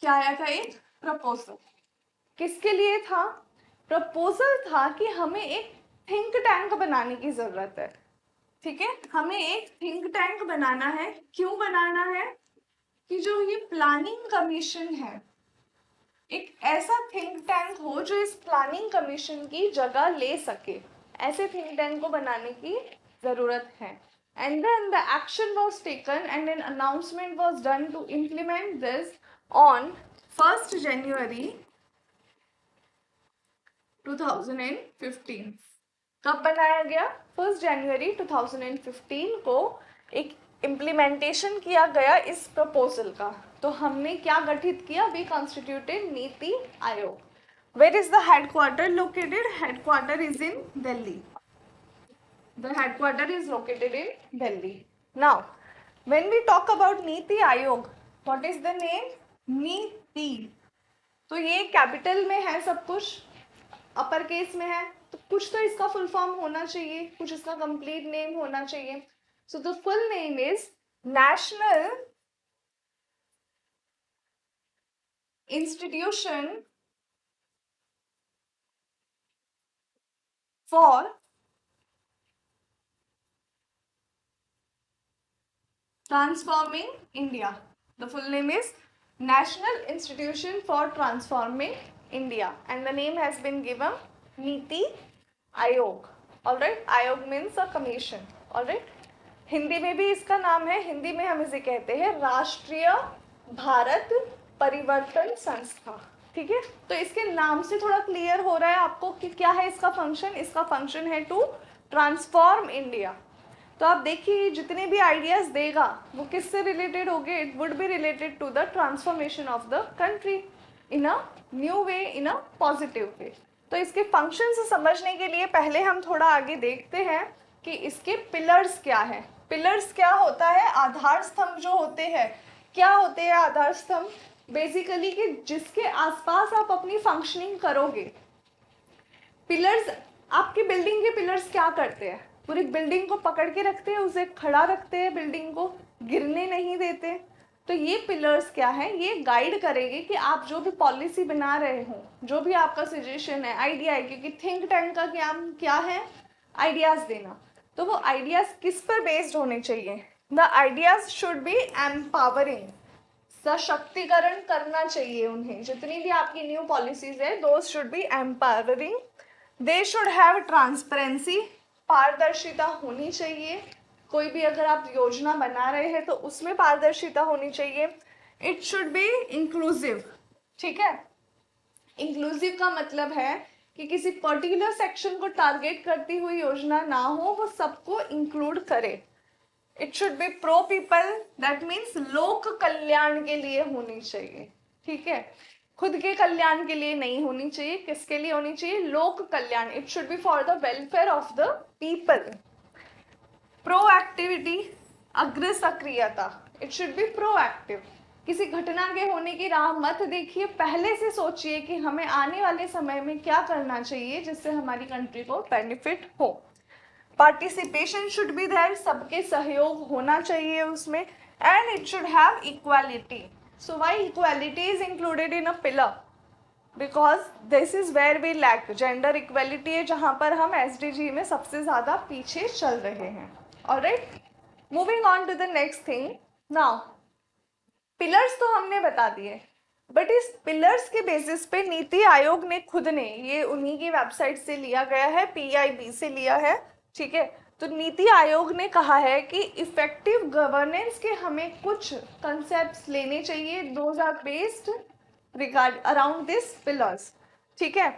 क्या आया था, एक प्रपोजल, किसके लिए था, प्रपोजल था कि हमें एक थिंक टैंक बनाने की जरूरत है, ठीक है। हमें एक थिंक टैंक बनाना है। क्यों बनाना है, कि जो ये प्लानिंग कमीशन है, एक ऐसा थिंक टैंक हो जो इस प्लानिंग कमीशन की जगह ले सके, ऐसे थिंक टैंक को बनाने की जरूरत है। And then the action was taken and an announcement was done to implement this on 1st January 2015। कब बनाया गया, 1st January 2015 को एक इम्प्लीमेंटेशन किया गया इस प्रपोजल का। तो हमने क्या गठित किया, we constituted NITI Aayog. Where is the headquarter located, headquarter is in Delhi. The headquarter is located in Delhi. Now, when we talk about Niti Aayog, what is the name? नीति। तो ये कैपिटल में है सब कुछ, अपर केस में है तो कुछ तो इसका फुल फॉर्म होना चाहिए, कुछ इसका कंप्लीट नेम होना चाहिए. So the full name is national institution for transforming India. The full name is National Institution for Transforming India and the name has been given Niti Aayog. Alright, Aayog means a commission. Alright, Hindi में भी इसका नाम है, हिंदी में हम इसे कहते हैं राष्ट्रीय भारत परिवर्तन संस्था. ठीक है, तो इसके नाम से थोड़ा क्लियर हो रहा है आपको कि क्या है इसका फंक्शन. इसका फंक्शन है टू ट्रांसफॉर्म इंडिया. तो आप देखिए जितने भी आइडियाज देगा वो किससे रिलेटेड होंगे. It would be related to the transformation of the country in a new way, in a positive way. तो इसके फंक्शन से समझने के लिए पहले हम थोड़ा आगे देखते हैं कि इसके पिलर्स क्या है. पिलर्स क्या होता है, आधार स्तंभ जो होते हैं. क्या होते हैं आधार स्तंभ? बेसिकली कि जिसके आसपास आप अपनी फंक्शनिंग करोगे. पिलर्स, आपकी बिल्डिंग के पिलर्स क्या करते हैं? पूरी बिल्डिंग को पकड़ के रखते हैं, उसे खड़ा रखते हैं, बिल्डिंग को गिरने नहीं देते. तो ये पिलर्स क्या है, ये गाइड करेंगे कि आप जो भी पॉलिसी बना रहे हो, जो भी आपका सजेशन है, आइडिया है, क्योंकि थिंक टैंक का क्या है, आइडियाज देना. तो वो आइडियाज किस पर बेस्ड होने चाहिए? The ideas should be empowering, सशक्तिकरण करना चाहिए उन्हें. जितनी भी आपकी न्यू पॉलिसीज है those should be empowering. They should have transparency, पारदर्शिता होनी चाहिए. कोई भी अगर आप योजना बना रहे हैं तो उसमें पारदर्शिता होनी चाहिए. It should B inclusive. ठीक है, इंक्लूसिव का मतलब है कि किसी पर्टिकुलर सेक्शन को टारगेट करती हुई योजना ना हो, वो सबको इंक्लूड करे. It should B pro people, that means लोक कल्याण के लिए होनी चाहिए. ठीक है, खुद के कल्याण के लिए नहीं होनी चाहिए. किसके लिए होनी चाहिए? लोक कल्याण. It should be for the welfare of the people. Proactivity, अग्र सक्रियता. It should be proactive. किसी घटना के होने की राह मत देखिए, पहले से सोचिए कि हमें आने वाले समय में क्या करना चाहिए जिससे हमारी कंट्री को बेनिफिट हो. पार्टिसिपेशन शुड बी देयर, सबके सहयोग होना चाहिए उसमें. And it should have equality. So why equality is included in a pillar? Because this is where we lack. Gender equality है जहां पर हम एसडीजी में सबसे ज्यादा पीछे चल रहे हैं. Alright, moving on to the next thing. Now pillars तो हमने बता दिए, बट इस पिलर्स के बेसिस पे नीति आयोग ने खुद ने, ये उन्हीं की वेबसाइट से लिया गया है, PIB से लिया है. ठीक है, तो नीति आयोग ने कहा है कि इफेक्टिव गवर्नेंस के हमें कुछ कंसेप्ट्स लेने चाहिए. Those are based regard around this pillars. ठीक है,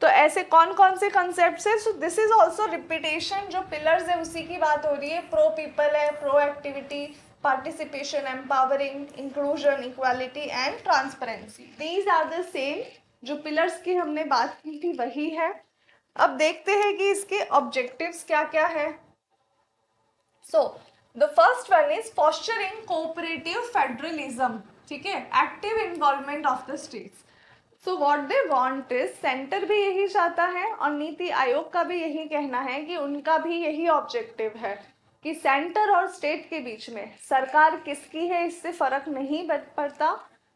तो ऐसे कौन कौन से कंसेप्ट्स है? So this is also repetition. जो पिलर्स है उसी की बात हो रही है. प्रो पीपल है, pro activity, participation, empowering, inclusion, equality and transparency. These are the same. जो पिलर्स की हमने बात की थी वही है. अब देखते हैं कि इसके ऑब्जेक्टिव्स क्या क्या है. So the first one is fostering cooperative federalism. ठीक है, active involvement of the states. So what they want is, centre भी यही चाहता है और नीति आयोग का भी यही कहना है कि उनका भी यही ऑब्जेक्टिव है कि सेंटर और स्टेट के बीच में, सरकार किसकी है इससे फर्क नहीं पड़ता,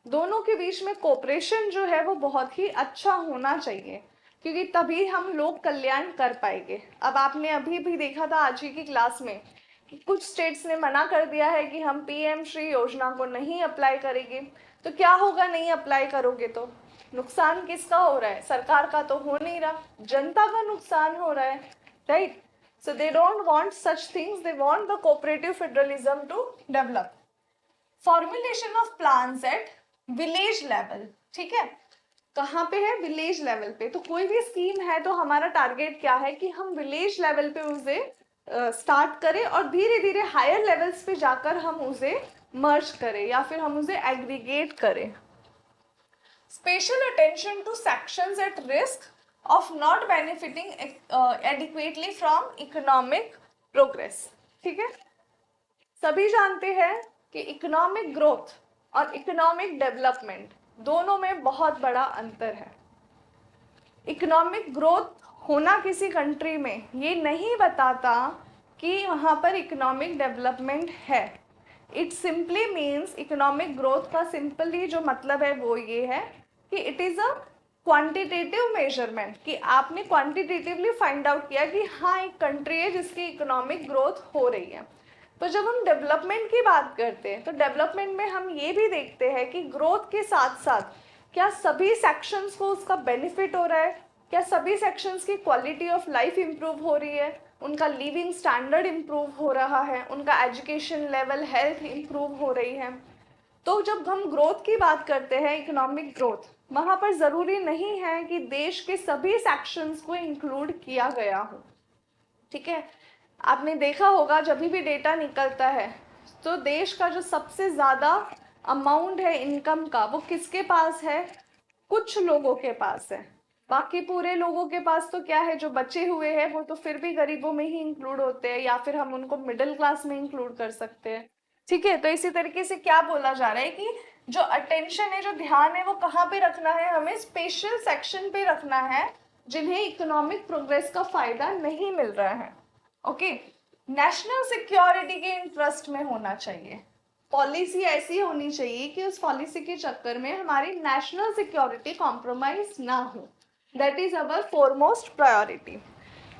दोनों के बीच में कोऑपरेशन जो है वो बहुत ही अच्छा होना चाहिए, क्योंकि तभी हम लोग कल्याण कर पाएंगे. अब आपने अभी भी देखा था आज ही की क्लास में कि कुछ स्टेट्स ने मना कर दिया है कि हम PM श्री योजना को नहीं अप्लाई करेंगे. तो क्या होगा, नहीं अप्लाई करोगे तो नुकसान किसका हो रहा है? सरकार का तो हो नहीं रहा, जनता का नुकसान हो रहा है. Right, so they don't want such things. They want the cooperative federalism to develop. Formulation of plans at village level. ठीक है, कहाँ पे है? विलेज लेवल पे. तो कोई भी स्कीम है तो हमारा टारगेट क्या है कि हम विलेज लेवल पे उसे स्टार्ट करें और धीरे धीरे हायर लेवल्स पे जाकर हम उसे मर्ज करें या फिर हम उसे एग्रीगेट करें. Special attention two sections at risk of not benefiting adequately from economic progress. ठीक है, सभी जानते हैं कि इकोनॉमिक ग्रोथ और इकोनॉमिक डेवलपमेंट दोनों में बहुत बड़ा अंतर है. इकोनॉमिक ग्रोथ होना किसी कंट्री में ये नहीं बताता कि वहाँ पर इकोनॉमिक डेवलपमेंट है। It simply means, economic growth का सिंपली जो मतलब है वो ये है कि it is a quantitative measurement, कि आपने क्वांटिटेटिवली फाइंड आउट किया कि हाँ एक कंट्री है जिसकी इकोनॉमिक ग्रोथ हो रही है। तो जब हम डेवलपमेंट की बात करते हैं तो डेवलपमेंट में हम ये भी देखते हैं कि ग्रोथ के साथ साथ क्या सभी सेक्शंस को उसका बेनिफिट हो रहा है, क्या सभी सेक्शंस की क्वालिटी ऑफ लाइफ इम्प्रूव हो रही है, उनका लिविंग स्टैंडर्ड इम्प्रूव हो रहा है, उनका एजुकेशन लेवल, हेल्थ इम्प्रूव हो रही है। तो जब हम ग्रोथ की बात करते हैं, इकोनॉमिक ग्रोथ, वहाँ पर ज़रूरी नहीं है कि देश के सभी सेक्शंस को इंक्लूड किया गया हो। ठीक है, आपने देखा होगा जब भी डेटा निकलता है तो देश का जो सबसे ज़्यादा अमाउंट है इनकम का वो किसके पास है? कुछ लोगों के पास है। बाकी पूरे लोगों के पास तो क्या है, जो बचे हुए हैं वो तो फिर भी गरीबों में ही इंक्लूड होते हैं, या फिर हम उनको मिडिल क्लास में इंक्लूड कर सकते हैं। ठीक है, तो इसी तरीके से क्या बोला जा रहा है कि जो अटेंशन है, जो ध्यान है, वो कहाँ पे रखना है? हमें स्पेशल सेक्शन पे रखना है जिन्हें इकोनॉमिक प्रोग्रेस का फायदा नहीं मिल रहा है। ओके, नेशनल सिक्योरिटी के इंटरेस्ट में होना चाहिए। पॉलिसी ऐसी होनी चाहिए कि उस पॉलिसी के चक्कर में हमारी नेशनल सिक्योरिटी कॉम्प्रोमाइज ना हो। That is our foremost priority.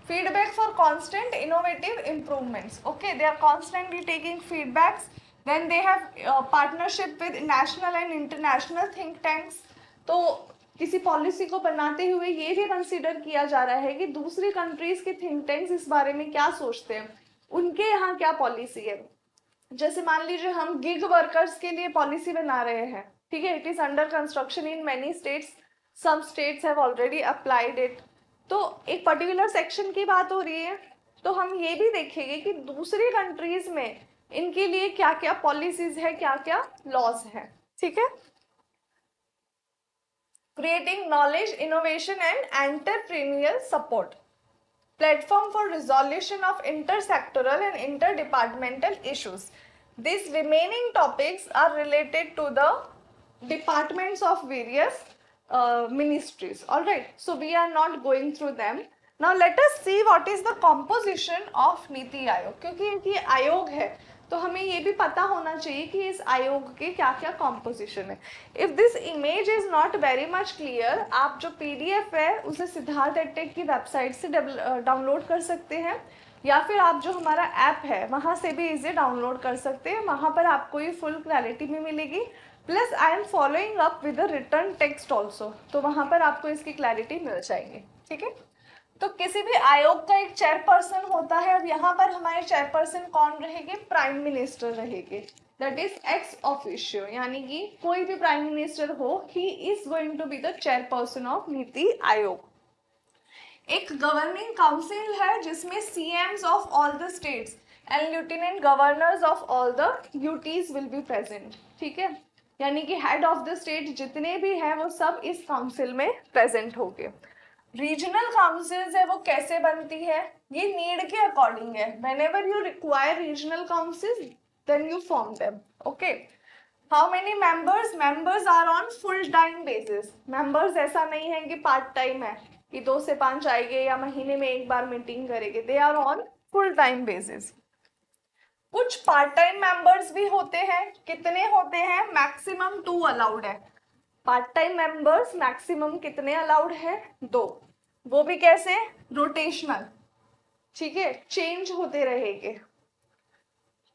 Feedback for constant innovative improvements. Okay, they are constantly taking feedbacks. Then they have partnership with national and international think tanks. तो किसी पॉलिसी को बनाते हुए ये भी कंसीडर किया जा रहा है कि दूसरी कंट्रीज के थिंक टैंक्स इस बारे में क्या सोचते हैं, उनके यहाँ क्या पॉलिसी है। जैसे मान लीजिए हम गिग वर्कर्स के लिए पॉलिसी बना रहे हैं, ठीक है, it is under construction in many states, some states have already applied it. तो एक पर्टिकुलर सेक्शन की बात हो रही है, तो हम ये भी देखेंगे कि दूसरी कंट्रीज में इनके लिए क्या क्या पॉलिसीज है, क्या क्या लॉज है। ठीक है, creating knowledge, innovation and entrepreneurial support, platform for resolution of intersectoral and interdepartmental issues. These remaining topics are related to the departments of various ministries. All right, so we are not going through them. Now let us see what is the composition of NITI Aayog, क्योंकि ये आयोग है तो हमें ये भी पता होना चाहिए कि इस आयोग के क्या क्या कॉम्पोजिशन है। If this image is not very much clear, आप जो पीडीएफ है उसे सिद्धार्थ एडटेक की वेबसाइट से डाउनलोड कर सकते हैं, या फिर आप जो हमारा ऐप है वहाँ से भी इसे डाउनलोड कर सकते हैं। वहाँ पर आपको ये फुल क्लैरिटी में मिलेगी। Plus I am following up with return text also, तो वहाँ पर आपको इसकी क्लैरिटी मिल जाएगी। ठीक है, तो किसी भी आयोग का एक चेयरपर्सन होता है, और यहाँ पर हमारे चेयरपर्सन कौन रहेंगे? प्राइम मिनिस्टर रहेंगे। दैट इज एक्स ऑफिशियो, यानी कि कोई भी प्राइम मिनिस्टर हो, he is going to be the chairperson of NITI Aayog. एक गवर्निंग काउंसिल है जिसमें CMs of all the states and lieutenant governors of all the UTs will be present. ठीक है, यानी कि हेड ऑफ द स्टेट जितने भी हैं वो सब इस काउंसिल में प्रेजेंट होंगे। रीजनल काउंसिल्स है वो कैसे बनती है? ये नीड के अकॉर्डिंग है। Whenever you require regional councils then you form them. Okay, how many members? Members are on full time basis. Members ऐसा नहीं है कि पार्ट टाइम है कि 2 से 5 आएंगे या महीने में एक बार मीटिंग करेंगे। They are on full time basis. कुछ पार्ट टाइम मेंबर्स भी होते हैं। कितने होते हैं? मैक्सिमम 2 अलाउड है। पार्ट टाइम मेंबर्स मैक्सिमम कितने अलाउड है? 2। वो भी कैसे? रोटेशनल। ठीक है, चेंज होते रहेंगे।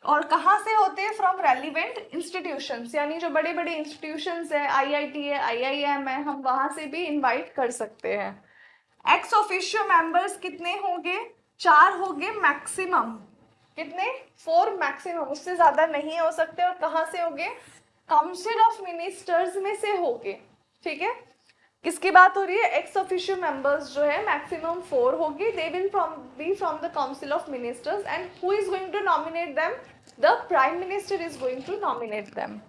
और कहाँ से होते हैं? फ्रॉम रेलिवेंट इंस्टीट्यूशंस, यानी जो बड़े बड़े इंस्टीट्यूशंस है, आईआईटी है, आईआईएम है, हम वहां से भी इनवाइट कर सकते हैं। एक्स ऑफिशियो मेंबर्स कितने होंगे? 4 होंगे मैक्सिमम। कितने? 4 मैक्सिमम, उससे ज्यादा नहीं हो सकते। और कहाँ से होंगे? काउंसिल ऑफ मिनिस्टर्स में से होंगे। ठीक है, किसकी बात हो रही है? एक्स ऑफिशियो मेंबर्स जो है मैक्सिमम 4 होगी। They will be from the council of ministers and who is going to nominate them? The prime minister is going to nominate them.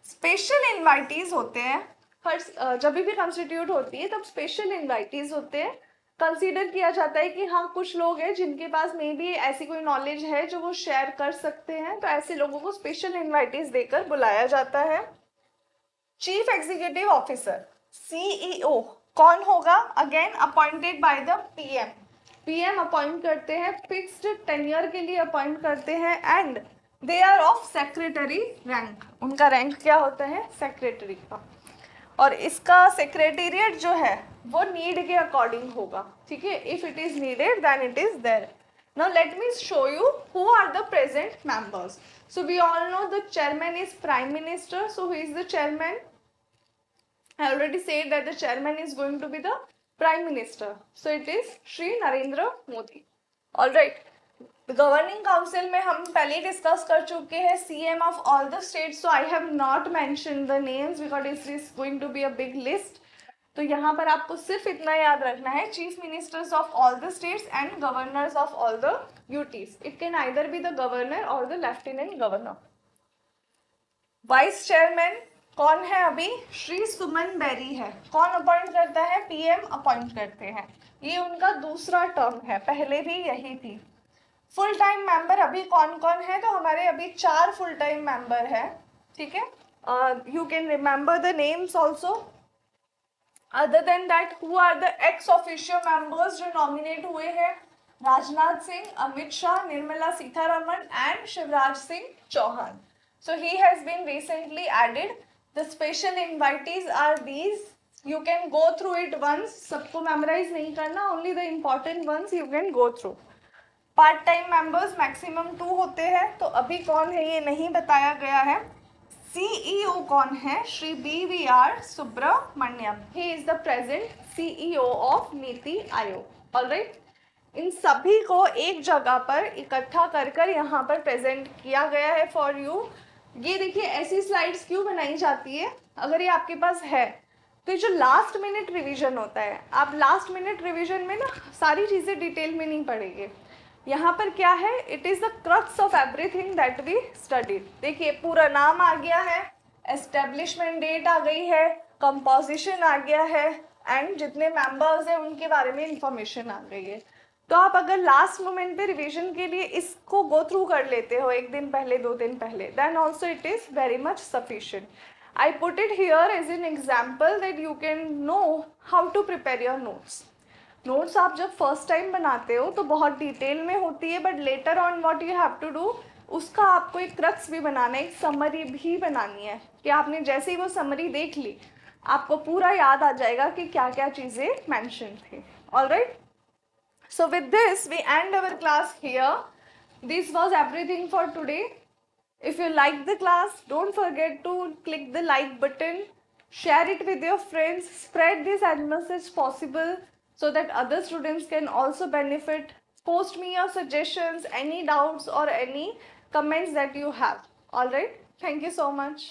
Special invitees होते हैं। हर जब भी कॉन्स्टिट्यूट होती है तब स्पेशल इनवाइटीज होते हैं। कंसीडर किया जाता है कि हाँ कुछ लोग हैं जिनके पास मे बी ऐसी कोई नॉलेज है जो वो शेयर कर सकते हैं, तो ऐसे लोगों को स्पेशल इनवाइटीज देकर बुलाया जाता है। चीफ एग्जीक्यूटिव ऑफिसर, सीईओ, कौन होगा? Again appointed by the PM. PM appoint करते हैं, फिक्स्ड टेन्योर के लिए अपॉइंट करते हैं, and they are of secretary rank. उनका रैंक क्या होता है? सेक्रेटरी का। और इसका सेक्रेटेरिएट जो है वो नीड के अकॉर्डिंग होगा, ठीक है। If it is needed then it is there. Now let me show you who are the present members. So we all know the chairman is prime minister. So who is the chairman? I already said that the chairman is going to be the prime minister. So it is Shri Narendra Modi. All right. Governing council में हम पहले डिस्कस कर चुके हैं CM of all the states. So I have not mention the names because it is going to be a big list. तो यहाँ पर आपको सिर्फ इतना याद रखना है, chief ministers of all the states and governors of all the UTs. It can either be the governor और the lieutenant governor. Vice chairman कौन है? अभी श्री सुमन बेरी है. कौन अपॉइंट करता है? पीएम अपॉइंट करते हैं. ये उनका दूसरा टर्म है, पहले भी यही थी. फुल टाइम मेंबर अभी कौन कौन है? तो हमारे अभी 4 फुल टाइम मेंबर है, ठीक है. You can remember the names also. Other than that who are the ex officio members जो नॉमिनेट हुए हैं? Rajnath Singh, Amit Shah, Nirmala Sitharaman and Shivraj Singh Chouhan. So he has been recently added. The special invitees are these. You can go through it once. सबको memorize नहीं करना, only the important ones you can go through. Part time members maximum 2 होते हैं. तो अभी कौन है ये नहीं बताया गया है. CEO कौन है? Shri BVR Subramaniam. He is the present CEO of NITI Aayog. All right. इन सभी को एक जगह पर इकट्ठा कर यहाँ पर प्रेजेंट किया गया है फॉर यू. ये देखिए ऐसी स्लाइड्स क्यों बनाई जाती है? अगर ये आपके पास है तो ये जो लास्ट मिनट रिवीजन होता है, आप लास्ट मिनट रिवीजन में ना सारी चीज़ें डिटेल में नहीं पढ़ेंगे. यहाँ पर क्या है? It is the crux of everything that we studied. देखिए पूरा नाम आ गया है, एस्टेब्लिशमेंट डेट आ गई है, कंपोजिशन आ गया है, एंड जितने मेंबर्स हैं उनके बारे में इंफॉर्मेशन आ गई है. तो आप अगर लास्ट मोमेंट पे रिवीजन के लिए इसको गो थ्रू कर लेते हो 1 दिन पहले 2 दिन पहले, then also it is very much sufficient. I put it here as an example that you can know how to prepare your notes. Notes आप जब फर्स्ट टाइम बनाते हो तो बहुत डिटेल में होती है, but later on what you have to do, उसका आपको एक क्रक्स भी बनाना है, एक समरी भी बनानी है कि आपने जैसे ही वो समरी देख ली आपको पूरा याद आ जाएगा कि क्या क्या चीज़ें मैंशन थी. Alright. So with this we end our class here. This was everything for today. If you like the class, don't forget to click the like button, share it with your friends, spread this as much as possible so that other students can also benefit. Post me your suggestions, any doubts or any comments that you have. All right. Thank you so much.